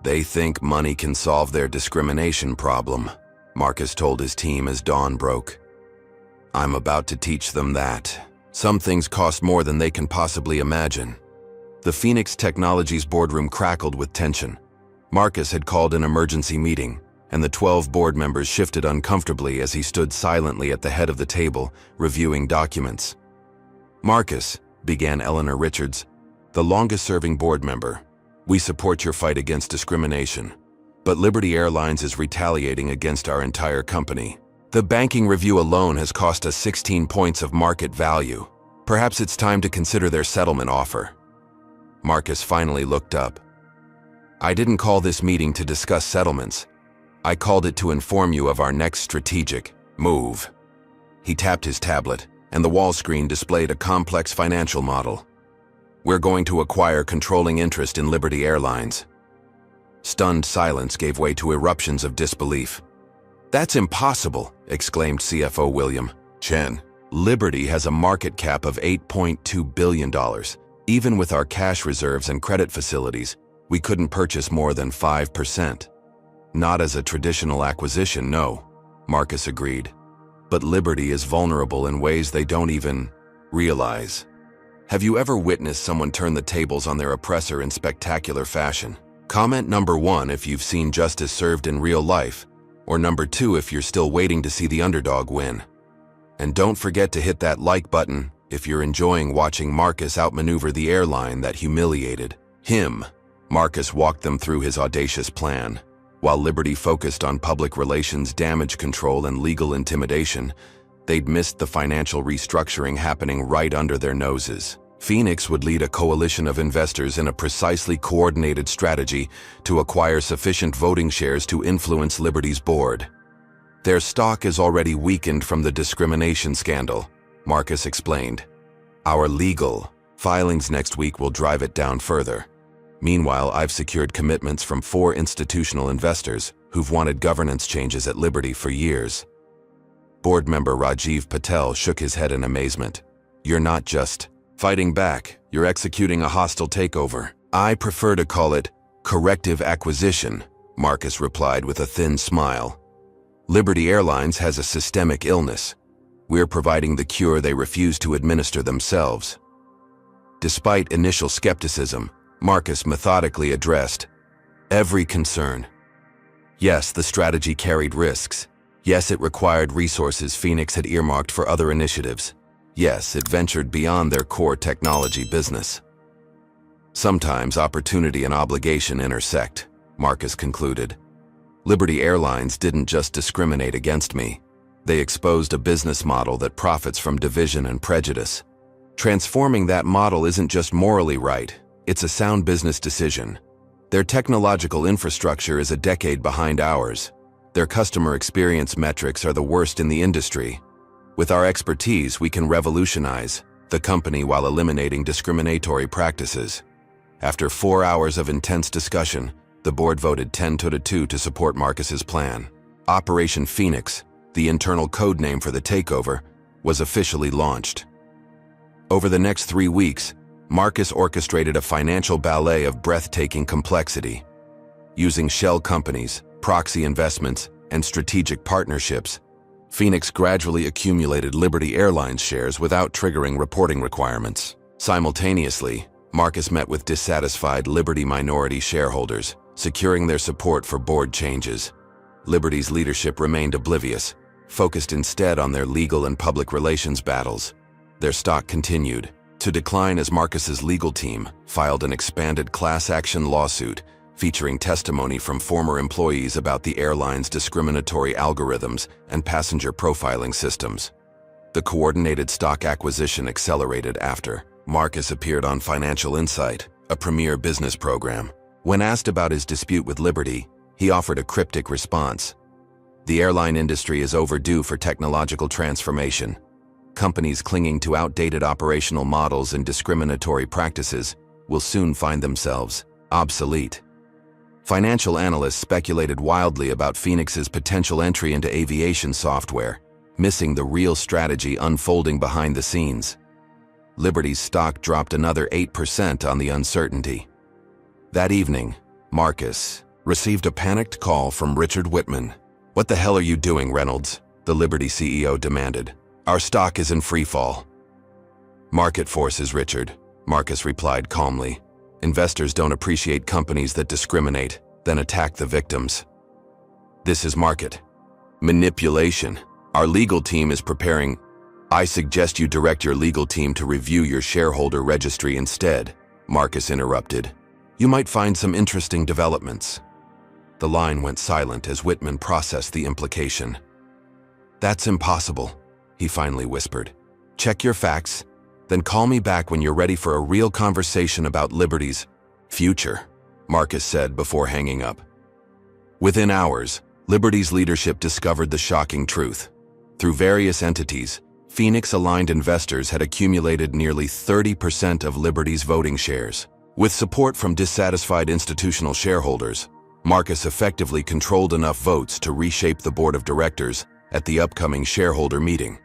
"They think money can solve their discrimination problem," Marcus told his team as dawn broke. "I'm about to teach them that. Some things cost more than they can possibly imagine." The Phoenix Technologies boardroom crackled with tension. Marcus had called an emergency meeting, and the 12 board members shifted uncomfortably as he stood silently at the head of the table, reviewing documents. "Marcus," began Eleanor Richards, the longest-serving board member, "we support your fight against discrimination, but Liberty Airlines is retaliating against our entire company. The banking review alone has cost us 16 points of market value. Perhaps it's time to consider their settlement offer." Marcus finally looked up. "I didn't call this meeting to discuss settlements. I called it to inform you of our next strategic move." He tapped his tablet, and the wall screen displayed a complex financial model. "We're going to acquire controlling interest in Liberty Airlines." Stunned silence gave way to eruptions of disbelief. "That's impossible," exclaimed CFO William Chen. "Liberty has a market cap of $8.2 billion. Even with our cash reserves and credit facilities, we couldn't purchase more than 5%. "Not as a traditional acquisition, no," Marcus agreed. "But Liberty is vulnerable in ways they don't even realize. Have you ever witnessed someone turn the tables on their oppressor in spectacular fashion? Comment number 1 if you've seen justice served in real life, or number 2 if you're still waiting to see the underdog win. And don't forget to hit that like button if you're enjoying watching Marcus outmaneuver the airline that humiliated him." Marcus walked them through his audacious plan. While Liberty focused on public relations damage control and legal intimidation, they'd missed the financial restructuring happening right under their noses. Phoenix would lead a coalition of investors in a precisely coordinated strategy to acquire sufficient voting shares to influence Liberty's board. "Their stock is already weakened from the discrimination scandal," Marcus explained. "Our legal filings next week will drive it down further. Meanwhile, I've secured commitments from 4 institutional investors who've wanted governance changes at Liberty for years." Board member Rajiv Patel shook his head in amazement. "You're not just fighting back, you're executing a hostile takeover." "I prefer to call it corrective acquisition," Marcus replied with a thin smile. "Liberty Airlines has a systemic illness. We're providing the cure they refuse to administer themselves." Despite initial skepticism, Marcus methodically addressed every concern. Yes, the strategy carried risks. Yes, it required resources Phoenix had earmarked for other initiatives. Yes, it ventured beyond their core technology business. Sometimes opportunity and obligation intersect, Marcus concluded. Liberty Airlines didn't just discriminate against me. They exposed a business model that profits from division and prejudice. Transforming that model isn't just morally right, it's a sound business decision. Their technological infrastructure is a decade behind ours. Their customer experience metrics are the worst in the industry. With our expertise, we can revolutionize the company while eliminating discriminatory practices. After 4 hours of intense discussion, the board voted 10-2 to support Marcus's plan. Operation Phoenix, the internal code name for the takeover, was officially launched. Over the next 3 weeks, Marcus orchestrated a financial ballet of breathtaking complexity. Using shell companies, proxy investments, and strategic partnerships, Phoenix gradually accumulated Liberty Airlines shares without triggering reporting requirements. Simultaneously, Marcus met with dissatisfied Liberty minority shareholders, securing their support for board changes. Liberty's leadership remained oblivious, focused instead on their legal and public relations battles. Their stock continued to decline as Marcus's legal team filed an expanded class action lawsuit featuring testimony from former employees about the airline's discriminatory algorithms and passenger profiling systems. The coordinated stock acquisition accelerated after Marcus appeared on Financial Insight, a premier business program. When asked about his dispute with Liberty, he offered a cryptic response. The airline industry is overdue for technological transformation. Companies clinging to outdated operational models and discriminatory practices will soon find themselves obsolete. Financial analysts speculated wildly about Phoenix's potential entry into aviation software, missing the real strategy unfolding behind the scenes. Liberty's stock dropped another 8% on the uncertainty. That evening, Marcus received a panicked call from Richard Whitman. "What the hell are you doing, Reynolds?" the Liberty CEO demanded. "Our stock is in free fall." "Market forces, Richard," Marcus replied calmly. "Investors don't appreciate companies that discriminate, then attack the victims. This is market manipulation. Our legal team is preparing. I suggest you direct your legal team to review your shareholder registry instead," Marcus interrupted. "You might find some interesting developments." The line went silent as Whitman processed the implication. "That's impossible," he finally whispered. "Check your facts, then call me back when you're ready for a real conversation about Liberty's future," Marcus said before hanging up. Within hours, Liberty's leadership discovered the shocking truth. Through various entities, Phoenix-aligned investors had accumulated nearly 30% of Liberty's voting shares. With support from dissatisfied institutional shareholders, Marcus effectively controlled enough votes to reshape the board of directors at the upcoming shareholder meeting.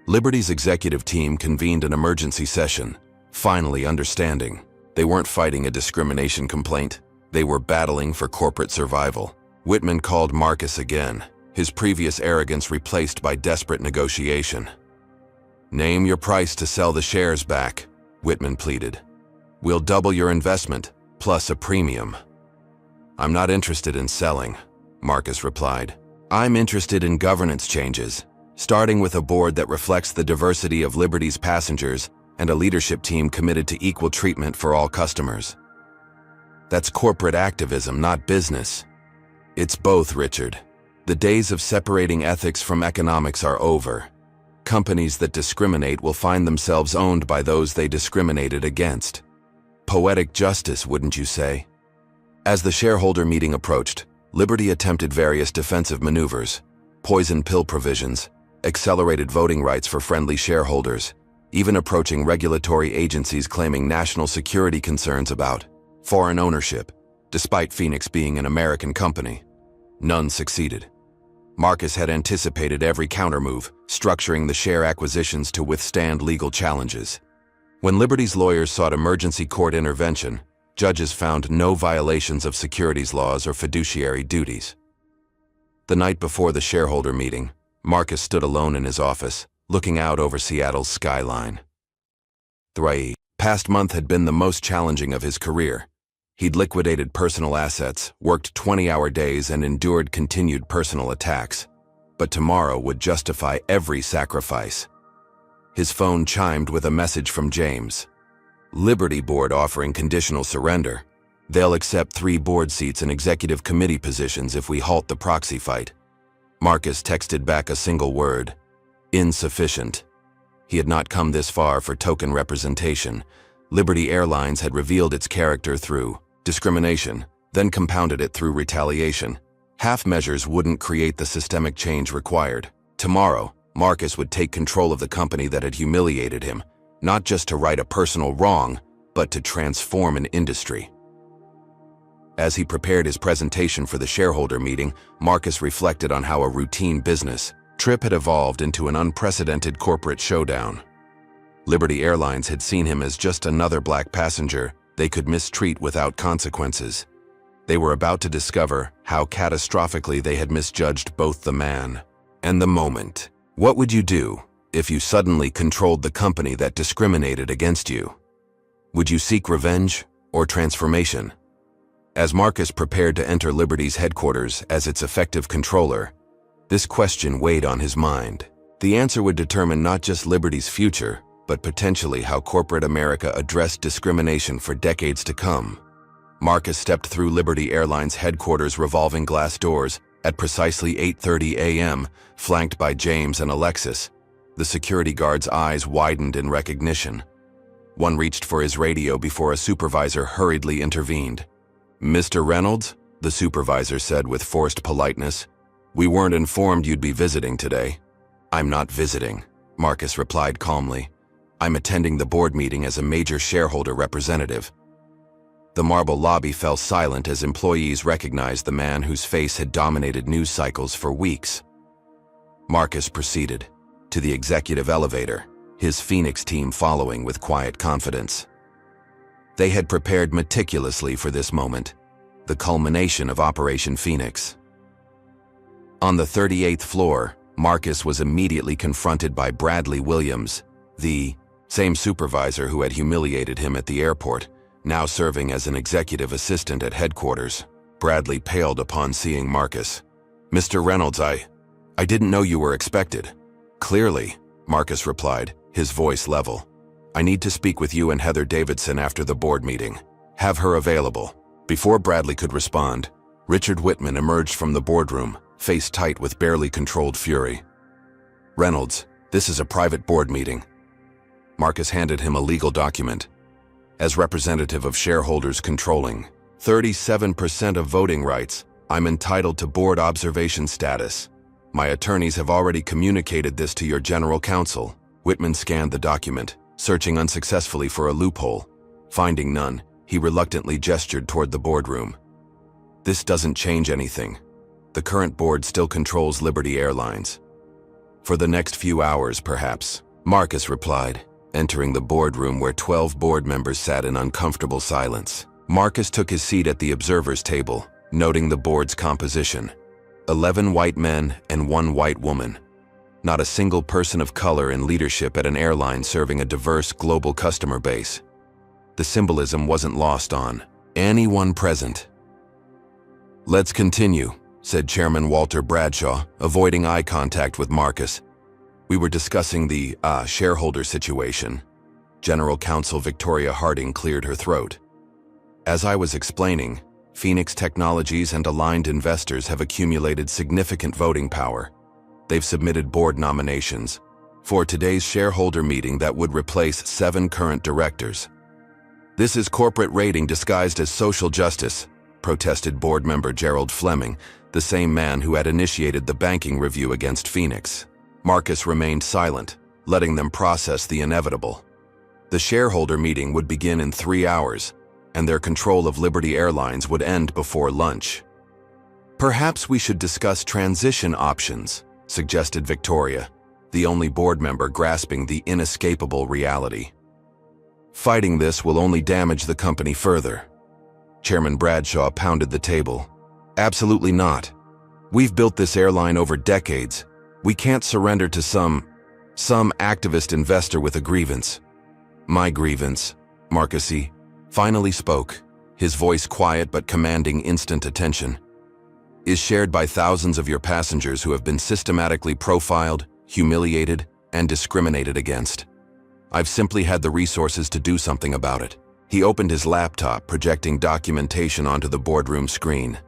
Liberty's executive team convened an emergency session, finally understanding they weren't fighting a discrimination complaint, they were battling for corporate survival. Whitman called Marcus again, his previous arrogance replaced by desperate negotiation. "Name your price to sell the shares back," Whitman pleaded. "We'll double your investment, plus a premium." "I'm not interested in selling," Marcus replied. "I'm interested in governance changes, starting with a board that reflects the diversity of Liberty's passengers and a leadership team committed to equal treatment for all customers." "That's corporate activism, not business." "It's both, Richard. The days of separating ethics from economics are over. Companies that discriminate will find themselves owned by those they discriminated against. Poetic justice, wouldn't you say?" As the shareholder meeting approached, Liberty attempted various defensive maneuvers: poison pill provisions, accelerated voting rights for friendly shareholders, even approaching regulatory agencies claiming national security concerns about foreign ownership, despite Phoenix being an American company. None succeeded. Marcus had anticipated every countermove, structuring the share acquisitions to withstand legal challenges. When Liberty's lawyers sought emergency court intervention, judges found no violations of securities laws or fiduciary duties. The night before the shareholder meeting, Marcus stood alone in his office, looking out over Seattle's skyline. The past month had been the most challenging of his career. He'd liquidated personal assets, worked 20-hour days, and endured continued personal attacks. But tomorrow would justify every sacrifice. His phone chimed with a message from James. Liberty Board offering conditional surrender. They'll accept 3 board seats and executive committee positions if we halt the proxy fight. Marcus texted back a single word. Insufficient. He had not come this far for token representation. Liberty Airlines had revealed its character through discrimination, then compounded it through retaliation. Half measures wouldn't create the systemic change required. Tomorrow, Marcus would take control of the company that had humiliated him, not just to right a personal wrong, but to transform an industry. As he prepared his presentation for the shareholder meeting, Marcus reflected on how a routine business trip had evolved into an unprecedented corporate showdown. Liberty Airlines had seen him as just another black passenger they could mistreat without consequences. They were about to discover how catastrophically they had misjudged both the man and the moment. What would you do if you suddenly controlled the company that discriminated against you? Would you seek revenge or transformation? As Marcus prepared to enter Liberty's headquarters as its effective controller, this question weighed on his mind. The answer would determine not just Liberty's future, but potentially how corporate America addressed discrimination for decades to come. Marcus stepped through Liberty Airlines headquarters' revolving glass doors at precisely 8:30 a.m., flanked by James and Alexis. The security guard's eyes widened in recognition. One reached for his radio before a supervisor hurriedly intervened. "Mr. Reynolds," the supervisor said with forced politeness, "we weren't informed you'd be visiting today." "I'm not visiting," Marcus replied calmly. "I'm attending the board meeting as a major shareholder representative." The marble lobby fell silent as employees recognized the man whose face had dominated news cycles for weeks. Marcus proceeded to the executive elevator, his Phoenix team following with quiet confidence. They had prepared meticulously for this moment, the culmination of Operation Phoenix. On the 38th floor, Marcus was immediately confronted by Bradley Williams, the same supervisor who had humiliated him at the airport, now serving as an executive assistant at headquarters. Bradley paled upon seeing Marcus. "Mr. Reynolds, I didn't know you were expected." "Clearly," Marcus replied, his voice level. "I need to speak with you and Heather Davidson after the board meeting. Have her available." Before Bradley could respond, Richard Whitman emerged from the boardroom, face tight with barely controlled fury. "Reynolds, this is a private board meeting." Marcus handed him a legal document. "As representative of shareholders controlling 37% of voting rights, I'm entitled to board observation status. My attorneys have already communicated this to your general counsel." Whitman scanned the document, searching unsuccessfully for a loophole. Finding none, he reluctantly gestured toward the boardroom. "This doesn't change anything. The current board still controls Liberty Airlines." "For the next few hours, perhaps," Marcus replied, entering the boardroom where 12 board members sat in uncomfortable silence. Marcus took his seat at the observers' table, noting the board's composition. 11 white men and 1 white woman. Not a single person of color in leadership at an airline serving a diverse global customer base. The symbolism wasn't lost on anyone present. "Let's continue," said Chairman Walter Bradshaw, avoiding eye contact with Marcus. "We were discussing the shareholder situation." General Counsel Victoria Harding cleared her throat. "As I was explaining, Phoenix Technologies and aligned investors have accumulated significant voting power. They've submitted board nominations for today's shareholder meeting that would replace 7 current directors. This is corporate raiding disguised as social justice," protested board member Gerald Fleming, the same man who had initiated the banking review against Phoenix. Marcus remained silent, letting them process the inevitable. The shareholder meeting would begin in 3 hours, and their control of Liberty Airlines would end before lunch. "Perhaps we should discuss transition options," suggested Victoria, the only board member grasping the inescapable reality. "Fighting this will only damage the company further." Chairman Bradshaw pounded the table. "Absolutely not. We've built this airline over decades. We can't surrender to some activist investor with a grievance." "My grievance," Marcus finally spoke, his voice quiet but commanding instant attention, "is shared by thousands of your passengers who have been systematically profiled, humiliated, and discriminated against. I've simply had the resources to do something about it." He opened his laptop, projecting documentation onto the boardroom screen.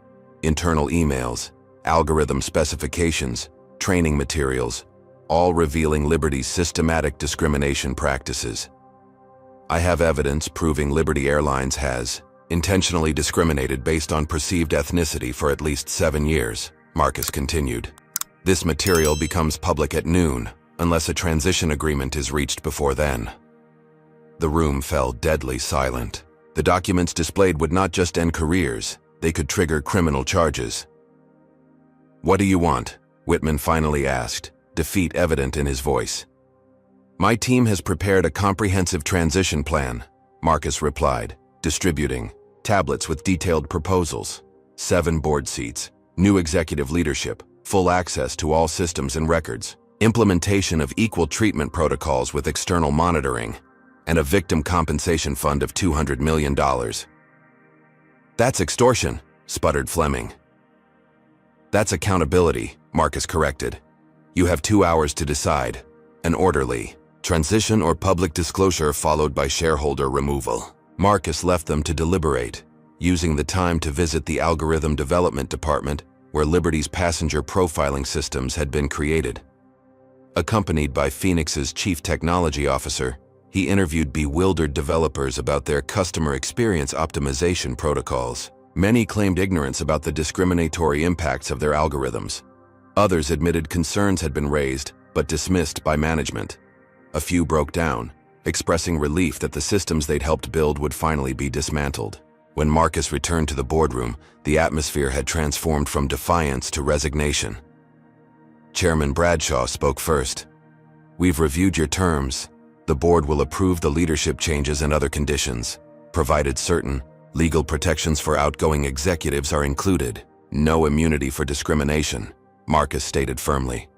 Internal emails, algorithm specifications, training materials, all revealing Liberty's systematic discrimination practices. "I have evidence proving Liberty Airlines has intentionally discriminated based on perceived ethnicity for at least 7 years, Marcus continued. "This material becomes public at noon, unless a transition agreement is reached before then." The room fell deadly silent. The documents displayed would not just end careers, they could trigger criminal charges. "What do you want?" Whitman finally asked, defeat evident in his voice. "My team has prepared a comprehensive transition plan," Marcus replied, distributing tablets with detailed proposals, 7 board seats, new executive leadership, full access to all systems and records, implementation of equal treatment protocols with external monitoring, and a victim compensation fund of $200 million. "That's extortion," sputtered Fleming. "That's accountability," Marcus corrected. "You have 2 hours to decide. An orderly transition or public disclosure followed by shareholder removal." Marcus left them to deliberate, using the time to visit the algorithm development department where Liberty's passenger profiling systems had been created. Accompanied by Phoenix's chief technology officer, he interviewed bewildered developers about their customer experience optimization protocols. Many claimed ignorance about the discriminatory impacts of their algorithms. Others admitted concerns had been raised, but dismissed by management. A few broke down, expressing relief that the systems they'd helped build would finally be dismantled. When Marcus returned to the boardroom, the atmosphere had transformed from defiance to resignation. Chairman Bradshaw spoke first. "We've reviewed your terms. The board will approve the leadership changes and other conditions, provided certain legal protections for outgoing executives are included. No immunity for discrimination," Marcus stated firmly.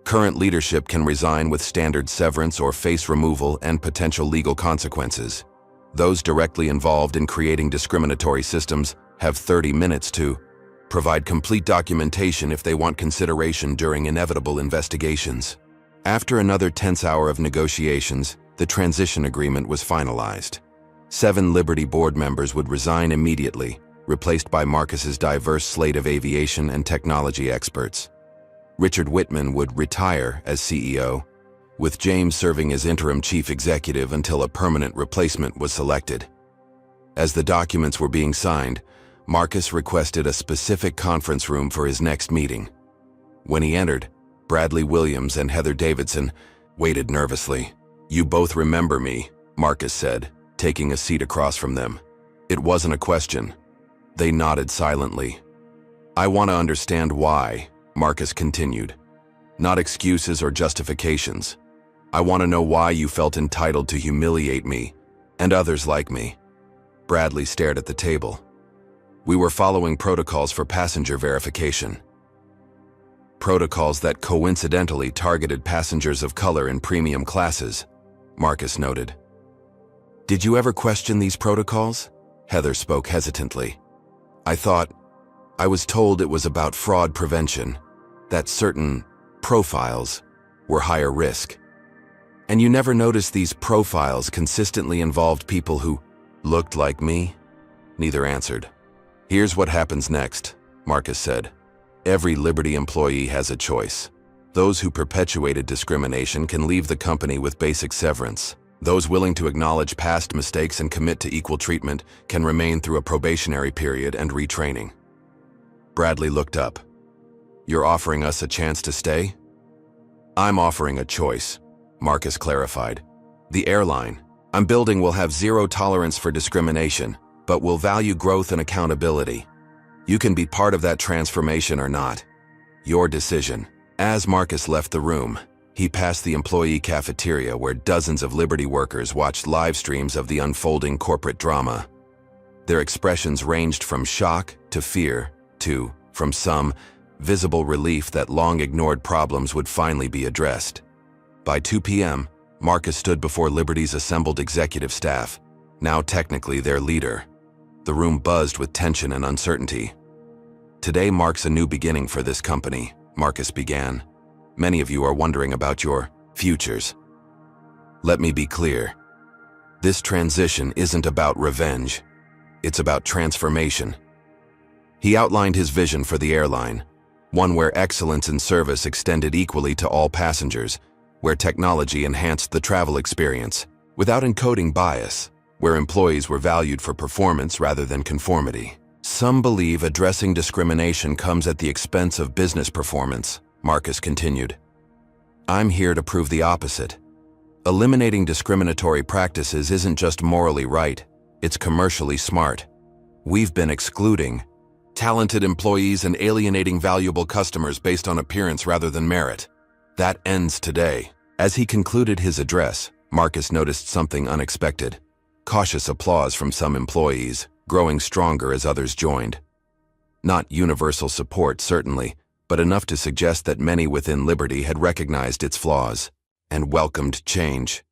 "Current leadership can resign with standard severance or face removal and potential legal consequences. Those directly involved in creating discriminatory systems have 30 minutes to provide complete documentation if they want consideration during inevitable investigations." After another tense hour of negotiations, the transition agreement was finalized. 7 Liberty board members would resign immediately, replaced by Marcus's diverse slate of aviation and technology experts. Richard Whitman would retire as CEO, with James serving as interim chief executive until a permanent replacement was selected. As the documents were being signed, Marcus requested a specific conference room for his next meeting. When he entered, Bradley Williams and Heather Davidson waited nervously. "You both remember me," Marcus said, taking a seat across from them. It wasn't a question. They nodded silently. "I want to understand why," Marcus continued. "Not excuses or justifications. I want to know why you felt entitled to humiliate me and others like me." Bradley stared at the table. "We were following protocols for passenger verification. Protocols that coincidentally targeted passengers of color in premium classes," Marcus noted. "Did you ever question these protocols?" Heather spoke hesitantly. I was told it was about fraud prevention, that certain profiles were higher risk." "And you never noticed these profiles consistently involved people who looked like me?" Neither answered. "Here's what happens next," Marcus said. "Every Liberty employee has a choice. Those who perpetuated discrimination can leave the company with basic severance. Those willing to acknowledge past mistakes and commit to equal treatment can remain through a probationary period and retraining." Bradley looked up. "You're offering us a chance to stay?" "I'm offering a choice," Marcus clarified. "The airline I'm building will have zero tolerance for discrimination, but will value growth and accountability. You can be part of that transformation or not. Your decision." As Marcus left the room, he passed the employee cafeteria where dozens of Liberty workers watched live streams of the unfolding corporate drama. Their expressions ranged from shock to fear to, from some, visible relief that long-ignored problems would finally be addressed. By 2 p.m., Marcus stood before Liberty's assembled executive staff, now technically their leader. The room buzzed with tension and uncertainty. "Today marks a new beginning for this company," Marcus began. "Many of you are wondering about your futures. Let me be clear. This transition isn't about revenge. It's about transformation." He outlined his vision for the airline, one where excellence in service extended equally to all passengers, where technology enhanced the travel experience, without encoding bias, where employees were valued for performance rather than conformity. "Some believe addressing discrimination comes at the expense of business performance," Marcus continued. "I'm here to prove the opposite. Eliminating discriminatory practices isn't just morally right, it's commercially smart. We've been excluding talented employees and alienating valuable customers based on appearance rather than merit. That ends today." As he concluded his address, Marcus noticed something unexpected. Cautious applause from some employees, growing stronger as others joined. Not universal support, certainly, but enough to suggest that many within Liberty had recognized its flaws and welcomed change.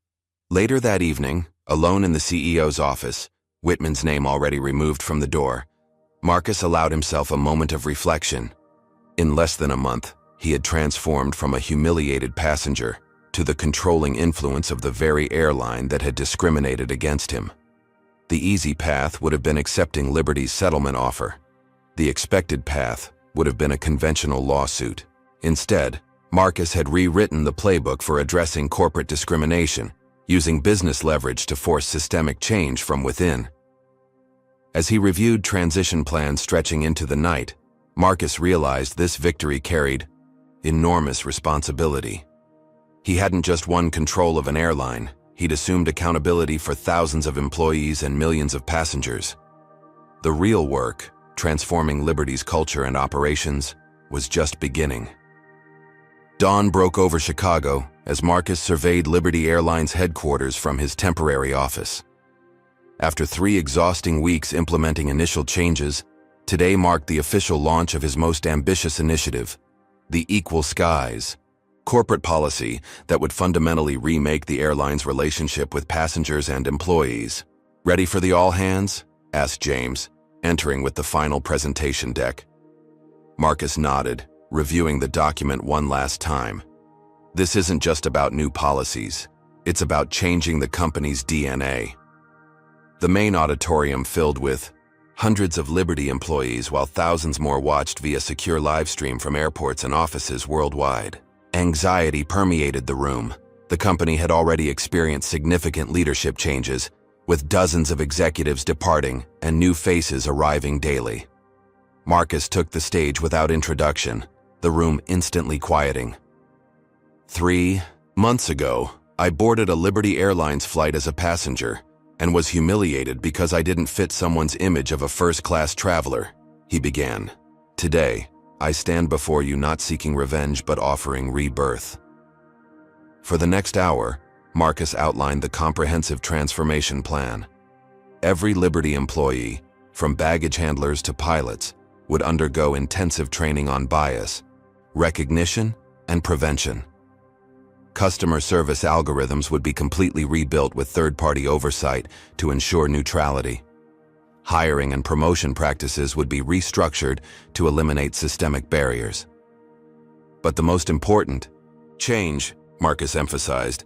Later that evening, alone in the CEO's office, Whitman's name already removed from the door, Marcus allowed himself a moment of reflection. In less than a month, he had transformed from a humiliated passenger to the controlling influence of the very airline that had discriminated against him. The easy path would have been accepting Liberty's settlement offer. The expected path would have been a conventional lawsuit. Instead, Marcus had rewritten the playbook for addressing corporate discrimination, using business leverage to force systemic change from within. As he reviewed transition plans stretching into the night, Marcus realized this victory carried enormous responsibility. He hadn't just won control of an airline, he'd assumed accountability for thousands of employees and millions of passengers. The real work, transforming Liberty's culture and operations, was just beginning. Dawn broke over Chicago as Marcus surveyed Liberty Airlines headquarters from his temporary office. After 3 exhausting weeks implementing initial changes, today marked the official launch of his most ambitious initiative, the Equal Skies, corporate policy that would fundamentally remake the airline's relationship with passengers and employees. "Ready for the all-hands?" asked James, entering with the final presentation deck. Marcus nodded, reviewing the document one last time. This isn't just about new policies. It's about changing the company's DNA. The main auditorium filled with hundreds of Liberty employees while thousands more watched via secure live stream from airports and offices worldwide. Anxiety permeated the room. The company had already experienced significant leadership changes, with dozens of executives departing and new faces arriving daily. Marcus took the stage without introduction, the room instantly quieting. 3 months ago, I boarded a Liberty Airlines flight as a passenger and was humiliated because I didn't fit someone's image of a first-class traveler, he began. Today, I stand before you not seeking revenge but offering rebirth. For the next hour, Marcus outlined the comprehensive transformation plan. Every Liberty employee, from baggage handlers to pilots, would undergo intensive training on bias, recognition, and prevention. Customer service algorithms would be completely rebuilt with third-party oversight to ensure neutrality. Hiring and promotion practices would be restructured to eliminate systemic barriers. But the most important change, Marcus emphasized,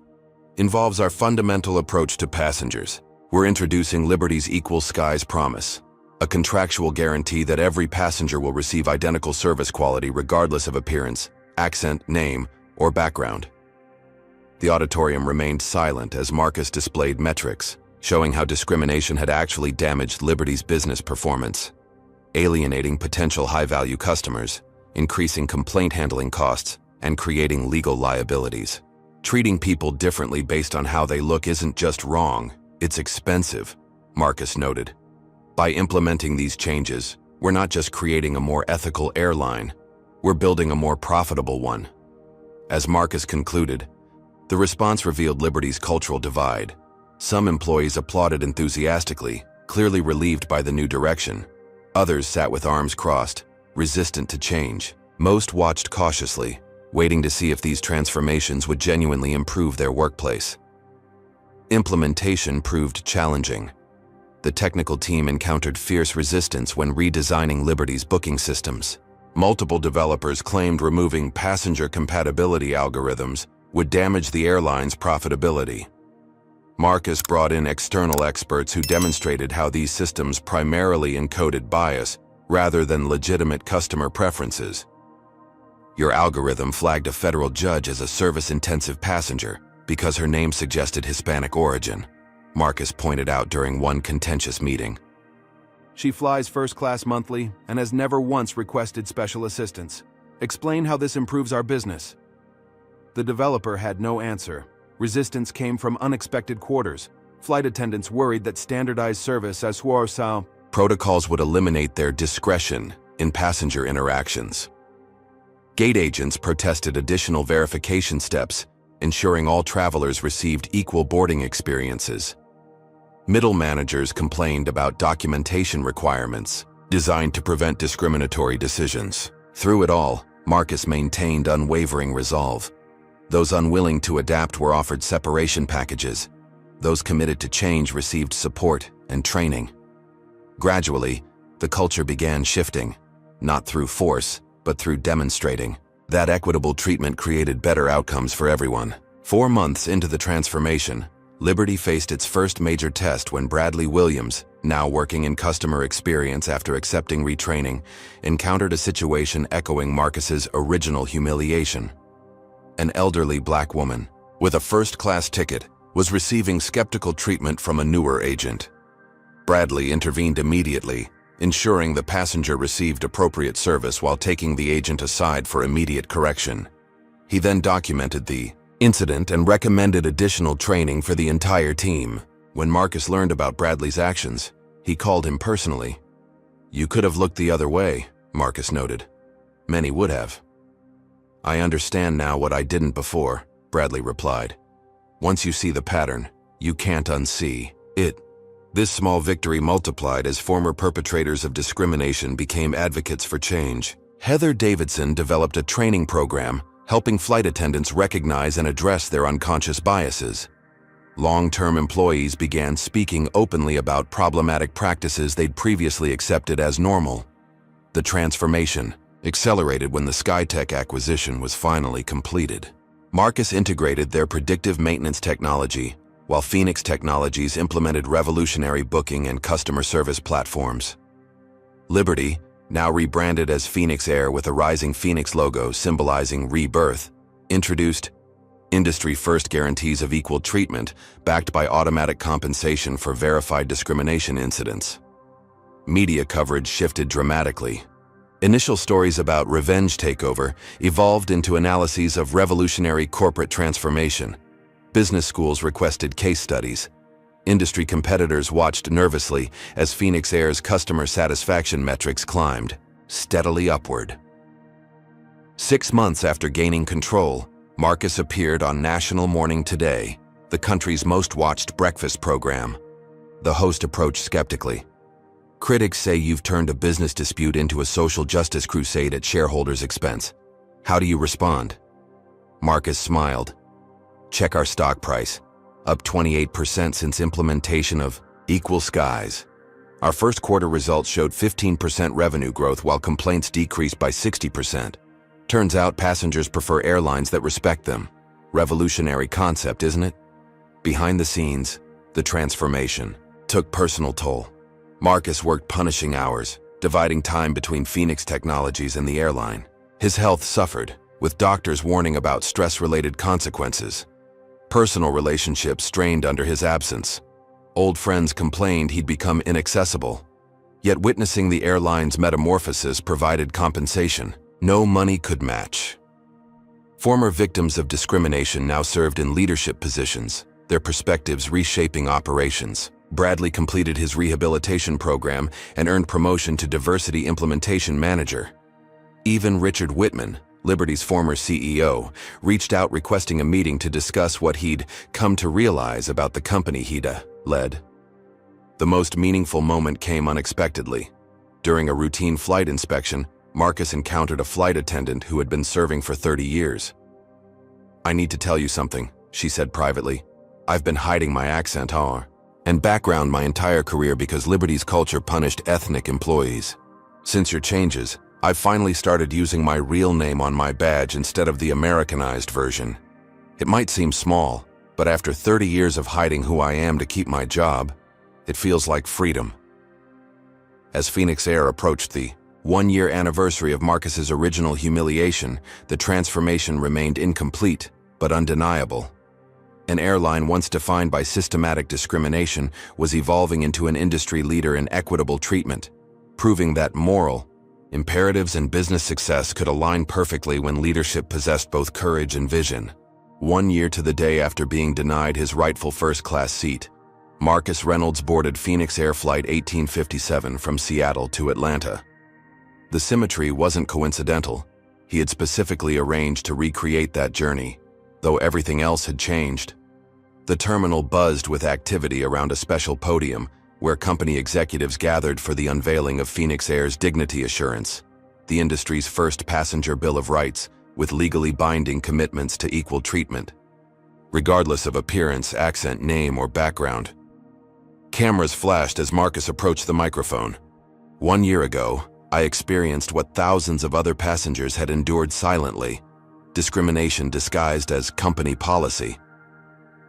involves our fundamental approach to passengers. We're introducing Liberty's Equal Skies Promise, a contractual guarantee that every passenger will receive identical service quality regardless of appearance, accent, name, or background. The auditorium remained silent as Marcus displayed metrics, showing how discrimination had actually damaged Liberty's business performance, alienating potential high-value customers, increasing complaint handling costs, and creating legal liabilities. Treating people differently based on how they look isn't just wrong, it's expensive, Marcus noted. By implementing these changes, we're not just creating a more ethical airline, we're building a more profitable one. As Marcus concluded, the response revealed Liberty's cultural divide. Some employees applauded enthusiastically, clearly relieved by the new direction. Others sat with arms crossed, resistant to change. Most watched cautiously, waiting to see if these transformations would genuinely improve their workplace. Implementation proved challenging. the technical team encountered fierce resistance when redesigning Liberty's booking systems. Multiple developers claimed removing passenger compatibility algorithms would damage the airline's profitability. Marcus brought in external experts who demonstrated how these systems primarily encoded bias rather than legitimate customer preferences. Your algorithm flagged a federal judge as a service-intensive passenger because her name suggested Hispanic origin, Marcus pointed out during one contentious meeting. She flies first class monthly and has never once requested special assistance. Explain how this improves our business. The developer had no answer. Resistance came from unexpected quarters. Flight attendants worried that standardized service as suarsal protocols would eliminate their discretion in passenger interactions. Gate agents protested additional verification steps, ensuring all travelers received equal boarding experiences. Middle managers complained about documentation requirements designed to prevent discriminatory decisions. Through it all, Marcus maintained unwavering resolve. Those unwilling to adapt were offered separation packages. Those committed to change received support and training. Gradually, the culture began shifting, not through force, but through demonstrating. That equitable treatment created better outcomes for everyone. 4 months into the transformation, Liberty faced its first major test when Bradley Williams, now working in customer experience after accepting retraining, encountered a situation echoing Marcus's original humiliation. An elderly black woman, with a first-class ticket, was receiving skeptical treatment from a newer agent. Bradley intervened immediately, ensuring the passenger received appropriate service while taking the agent aside for immediate correction. He then documented the incident and recommended additional training for the entire team. When Marcus learned about Bradley's actions, he called him personally. "You could have looked the other way," Marcus noted. "Many would have." "I understand now what I didn't before," Bradley replied. "Once you see the pattern, you can't unsee it." This small victory multiplied as former perpetrators of discrimination became advocates for change. Heather Davidson developed a training program helping flight attendants recognize and address their unconscious biases. Long-term employees began speaking openly about problematic practices they'd previously accepted as normal. The transformation accelerated when the SkyTech acquisition was finally completed. Marcus integrated their predictive maintenance technology, while Phoenix Technologies implemented revolutionary booking and customer service platforms. Liberty, now rebranded as Phoenix Air with a rising Phoenix logo symbolizing rebirth, introduced industry-first guarantees of equal treatment backed by automatic compensation for verified discrimination incidents. Media coverage shifted dramatically. Initial stories about revenge takeover evolved into analyses of revolutionary corporate transformation. Business schools requested case studies. Industry competitors watched nervously as Phoenix Air's customer satisfaction metrics climbed, steadily upward. 6 months after gaining control, Marcus appeared on National Morning Today, the country's most watched breakfast program. The host approached skeptically. "Critics say you've turned a business dispute into a social justice crusade at shareholders' expense. How do you respond?" Marcus smiled. "Check our stock price, up 28% since implementation of Equal Skies. Our first quarter results showed 15% revenue growth while complaints decreased by 60%. Turns out passengers prefer airlines that respect them. Revolutionary concept, isn't it?" Behind the scenes, the transformation took personal toll. Marcus worked punishing hours, dividing time between Phoenix Technologies and the airline. His health suffered, with doctors warning about stress-related consequences. Personal relationships strained under his absence. Old friends complained he'd become inaccessible. Yet witnessing the airline's metamorphosis provided compensation no money could match. Former victims of discrimination now served in leadership positions, their perspectives reshaping operations. Bradley completed his rehabilitation program and earned promotion to Diversity Implementation Manager. Even Richard Whitman, Liberty's former CEO, reached out requesting a meeting to discuss what he'd come to realize about the company he'd led. The most meaningful moment came unexpectedly. During a routine flight inspection, Marcus encountered a flight attendant who had been serving for 30 years. "I need to tell you something," she said privately. "I've been hiding my accent, And background my entire career because Liberty's culture punished ethnic employees. Since your changes, I've finally started using my real name on my badge instead of the Americanized version. It might seem small, but after 30 years of hiding who I am to keep my job, it feels like freedom. As Phoenix Air approached the one-year anniversary of Marcus's original humiliation, the transformation remained incomplete, but undeniable. An airline once defined by systematic discrimination was evolving into an industry leader in equitable treatment, proving that moral imperatives and business success could align perfectly when leadership possessed both courage and vision. 1 year to the day after being denied his rightful first-class seat, Marcus Reynolds boarded Phoenix Air Flight 1857 from Seattle to Atlanta. The symmetry wasn't coincidental. He had specifically arranged to recreate that journey, though everything else had changed. The terminal buzzed with activity around a special podium where company executives gathered for the unveiling of Phoenix Air's Dignity Assurance, the industry's first passenger bill of rights with legally binding commitments to equal treatment, regardless of appearance, accent, name, or background. Cameras flashed as Marcus approached the microphone. 1 year ago, I experienced what thousands of other passengers had endured silently, discrimination disguised as company policy.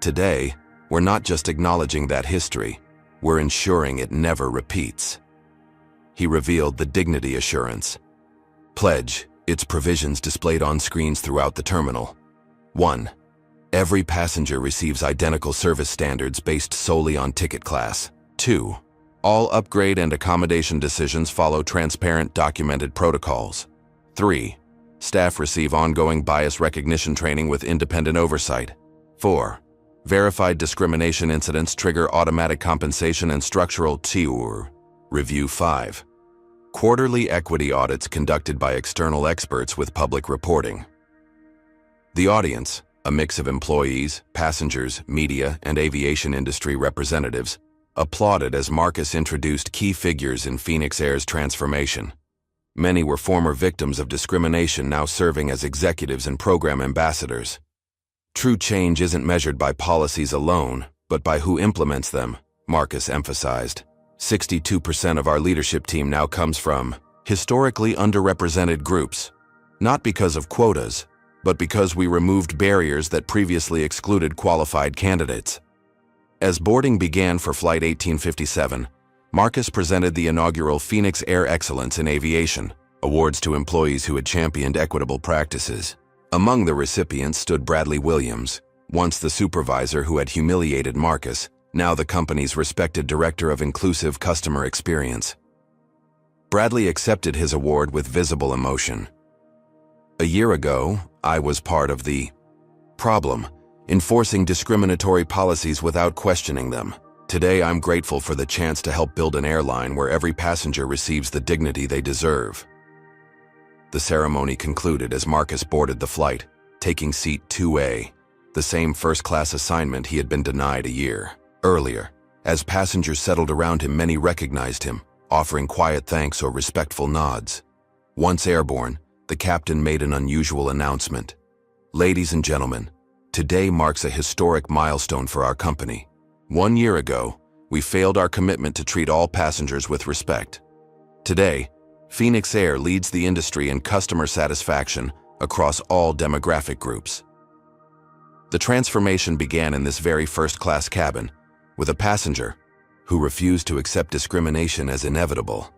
Today, we're not just acknowledging that history, we're ensuring it never repeats. He revealed the Dignity Assurance Pledge, its provisions displayed on screens throughout the terminal. 1. Every passenger receives identical service standards based solely on ticket class. 2. All upgrade and accommodation decisions follow transparent, documented protocols. 3. Staff receive ongoing bias recognition training with independent oversight. 4. Verified discrimination incidents trigger automatic compensation and structural TUR review. 5. Quarterly equity audits conducted by external experts with public reporting. The audience, a mix of employees, passengers, media, and aviation industry representatives, applauded as Marcus introduced key figures in Phoenix Air's transformation. Many were former victims of discrimination now serving as executives and program ambassadors. True change isn't measured by policies alone, but by who implements them, Marcus emphasized. 62% of our leadership team now comes from historically underrepresented groups, not because of quotas, but because we removed barriers that previously excluded qualified candidates. As boarding began for Flight 1857, Marcus presented the inaugural Phoenix Air Excellence in Aviation awards to employees who had championed equitable practices. Among the recipients stood Bradley Williams, once the supervisor who had humiliated Marcus, now the company's respected director of inclusive customer experience. Bradley accepted his award with visible emotion. A year ago, I was part of the problem, enforcing discriminatory policies without questioning them. Today, I'm grateful for the chance to help build an airline where every passenger receives the dignity they deserve. The ceremony concluded as Marcus boarded the flight, taking seat 2A, the same first-class assignment he had been denied a year earlier. As passengers settled around him, many recognized him, offering quiet thanks or respectful nods. Once airborne, the captain made an unusual announcement. Ladies and gentlemen, today marks a historic milestone for our company. 1 year ago, we failed our commitment to treat all passengers with respect. Today, Phoenix Air leads the industry in customer satisfaction across all demographic groups. The transformation began in this very first-class cabin, with a passenger who refused to accept discrimination as inevitable.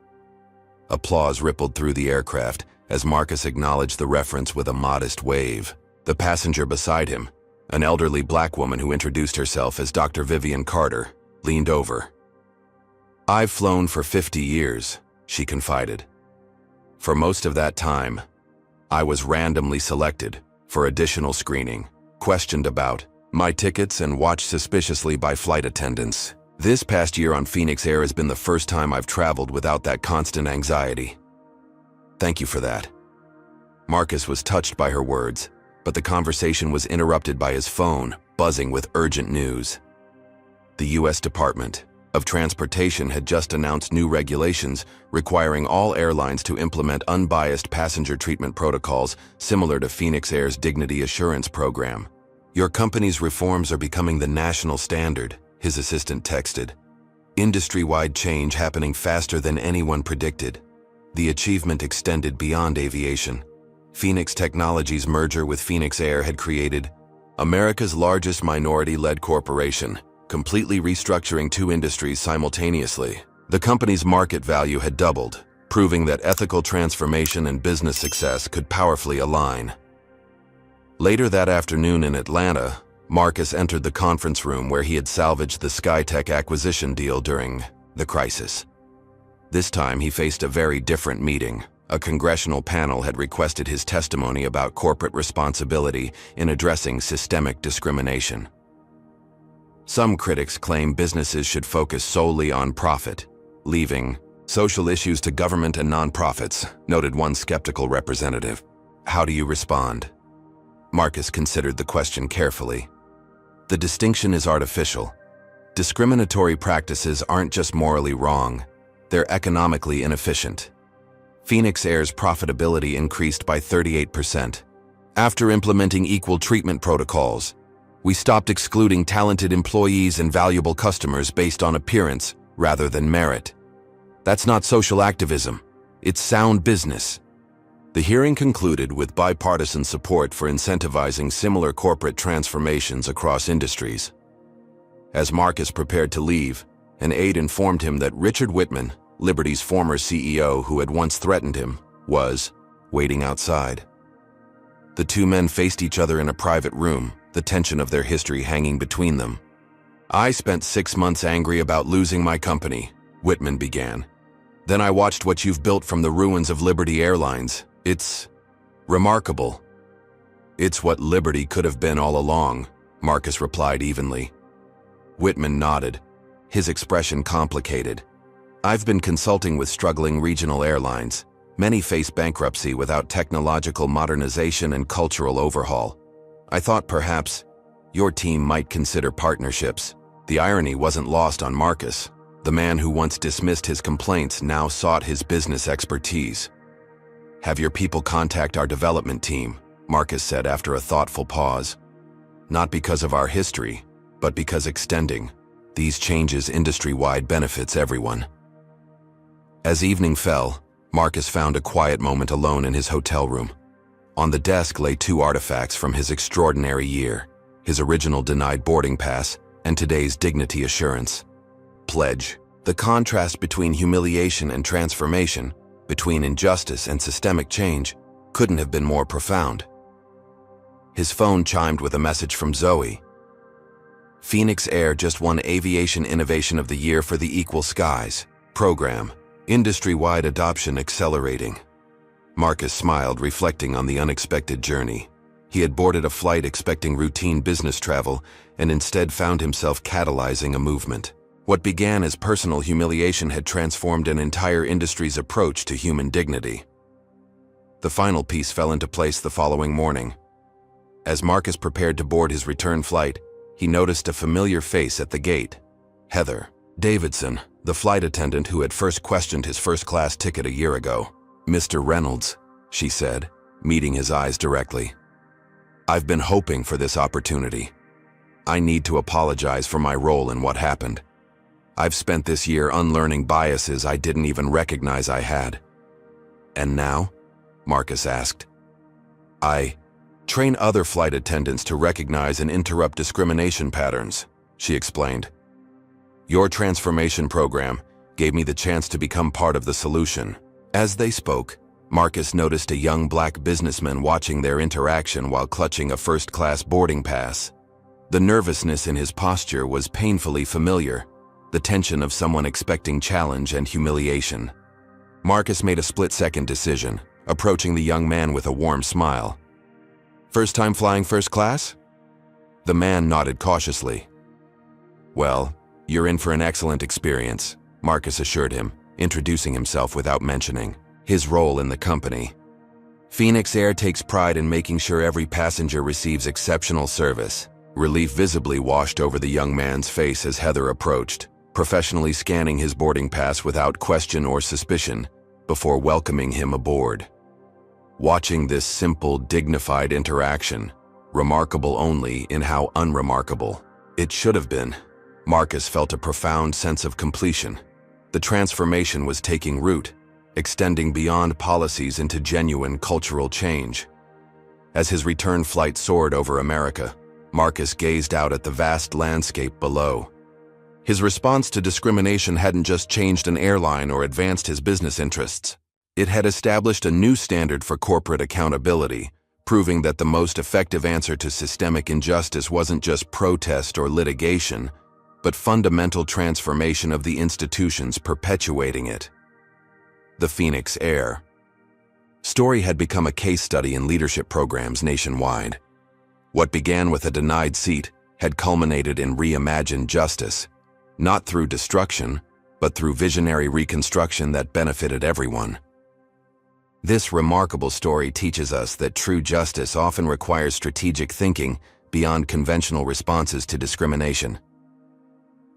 Applause rippled through the aircraft as Marcus acknowledged the reference with a modest wave. The passenger beside him, an elderly black woman who introduced herself as Dr. Vivian Carter, leaned over. "I've flown for 50 years, she confided. For most of that time, I was randomly selected for additional screening, questioned about my tickets and watched suspiciously by flight attendants. This past year on Phoenix Air has been the first time I've traveled without that constant anxiety. Thank you for that." Marcus was touched by her words, but the conversation was interrupted by his phone, buzzing with urgent news. The U.S. Department of Transportation had just announced new regulations requiring all airlines to implement unbiased passenger treatment protocols similar to Phoenix Air's Dignity Assurance program. "Your company's reforms are becoming the national standard," his assistant texted. Industry-wide change happening faster than anyone predicted. The achievement extended beyond aviation. Phoenix Technologies' merger with Phoenix Air had created America's largest minority-led corporation, completely restructuring two industries simultaneously. The company's market value had doubled, proving that ethical transformation and business success could powerfully align. Later that afternoon in Atlanta, Marcus entered the conference room where he had salvaged the SkyTech acquisition deal during the crisis. This time he faced a very different meeting. A congressional panel had requested his testimony about corporate responsibility in addressing systemic discrimination. Some critics claim businesses should focus solely on profit, leaving social issues to government and nonprofits, noted one skeptical representative. How do you respond? Marcus considered the question carefully. The distinction is artificial. Discriminatory practices aren't just morally wrong, they're economically inefficient. Phoenix Air's profitability increased by 38%. After implementing equal treatment protocols, we stopped excluding talented employees and valuable customers based on appearance rather than merit. That's not social activism, it's sound business. The hearing concluded with bipartisan support for incentivizing similar corporate transformations across industries. As Marcus prepared to leave, an aide informed him that Richard Whitman, Liberty's former CEO who had once threatened him, was waiting outside. The two men faced each other in a private room, the tension of their history hanging between them. I spent 6 months angry about losing my company, Whitman began. Then I watched what you've built from the ruins of Liberty Airlines. It's remarkable. It's what Liberty could have been all along, Marcus replied evenly. Whitman nodded, his expression complicated. I've been consulting with struggling regional airlines. Many face bankruptcy without technological modernization and cultural overhaul. I thought perhaps your team might consider partnerships. The irony wasn't lost on Marcus. The man who once dismissed his complaints now sought his business expertise. Have your people contact our development team, Marcus said after a thoughtful pause. Not because of our history, but because extending these changes industry-wide benefits everyone. As evening fell, Marcus found a quiet moment alone in his hotel room. On the desk lay 2 artifacts from his extraordinary year, his original denied boarding pass and today's dignity assurance. Pledge. The contrast between humiliation and transformation, between injustice and systemic change, couldn't have been more profound. His phone chimed with a message from Zoe. Phoenix Air just won Aviation Innovation of the Year for the Equal Skies program. Industry-wide adoption accelerating. Marcus smiled, reflecting on the unexpected journey. He had boarded a flight expecting routine business travel and instead found himself catalyzing a movement. What began as personal humiliation had transformed an entire industry's approach to human dignity. The final piece fell into place the following morning. As Marcus prepared to board his return flight, he noticed a familiar face at the gate. Heather Davidson, the flight attendant who had first questioned his first-class ticket a year ago. Mr. Reynolds, she said, meeting his eyes directly. I've been hoping for this opportunity. I need to apologize for my role in what happened. I've spent this year unlearning biases I didn't even recognize I had. And now? Marcus asked. I train other flight attendants to recognize and interrupt discrimination patterns, she explained. Your transformation program gave me the chance to become part of the solution. As they spoke, Marcus noticed a young black businessman watching their interaction while clutching a first-class boarding pass. The nervousness in his posture was painfully familiar, the tension of someone expecting challenge and humiliation. Marcus made a split-second decision, approaching the young man with a warm smile. First time flying first class? The man nodded cautiously. Well, you're in for an excellent experience, Marcus assured him, introducing himself without mentioning his role in the company. Phoenix Air takes pride in making sure every passenger receives exceptional service. Relief visibly washed over the young man's face as Heather approached, professionally scanning his boarding pass without question or suspicion before welcoming him aboard. Watching this simple, dignified interaction, remarkable only in how unremarkable it should have been, Marcus felt a profound sense of completion. The transformation was taking root, extending beyond policies into genuine cultural change. As his return flight soared over America, Marcus gazed out at the vast landscape below. His response to discrimination hadn't just changed an airline or advanced his business interests. It had established a new standard for corporate accountability, proving that the most effective answer to systemic injustice wasn't just protest or litigation, but fundamental transformation of the institutions perpetuating it. The Phoenix Air story had become a case study in leadership programs nationwide. What began with a denied seat had culminated in reimagined justice, not through destruction, but through visionary reconstruction that benefited everyone. This remarkable story teaches us that true justice often requires strategic thinking beyond conventional responses to discrimination.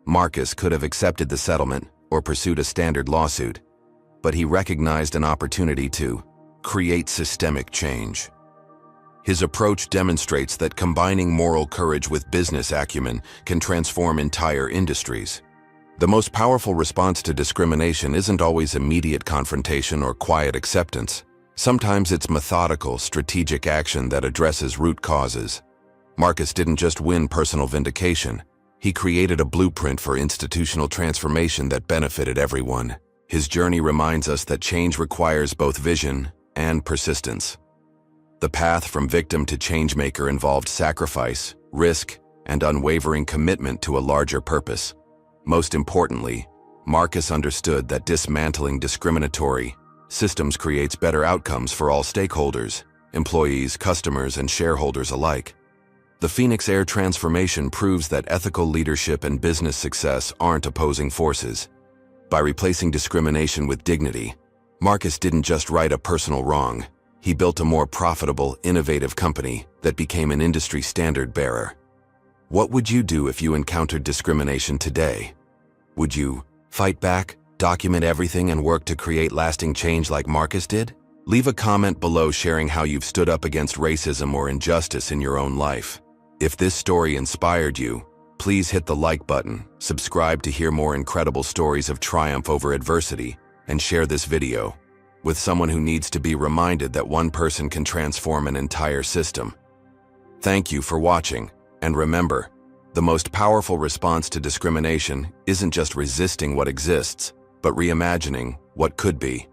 Marcus could have accepted the settlement or pursued a standard lawsuit, but he recognized an opportunity to create systemic change. His approach demonstrates that combining moral courage with business acumen can transform entire industries. The most powerful response to discrimination isn't always immediate confrontation or quiet acceptance. Sometimes it's methodical, strategic action that addresses root causes. Marcus didn't just win personal vindication. He created a blueprint for institutional transformation that benefited everyone. His journey reminds us that change requires both vision and persistence. The path from victim to changemaker involved sacrifice, risk, and unwavering commitment to a larger purpose. Most importantly, Marcus understood that dismantling discriminatory systems creates better outcomes for all stakeholders, employees, customers, and shareholders alike. The Phoenix Air transformation proves that ethical leadership and business success aren't opposing forces. By replacing discrimination with dignity, Marcus didn't just right a personal wrong. He built a more profitable, innovative company that became an industry standard bearer. What would you do if you encountered discrimination today? Would you fight back, document everything, and work to create lasting change like Marcus did? Leave a comment below sharing how you've stood up against racism or injustice in your own life. If this story inspired you, please hit the like button, subscribe to hear more incredible stories of triumph over adversity, and share this video with someone who needs to be reminded that one person can transform an entire system. Thank you for watching, and remember, the most powerful response to discrimination isn't just resisting what exists, but reimagining what could be.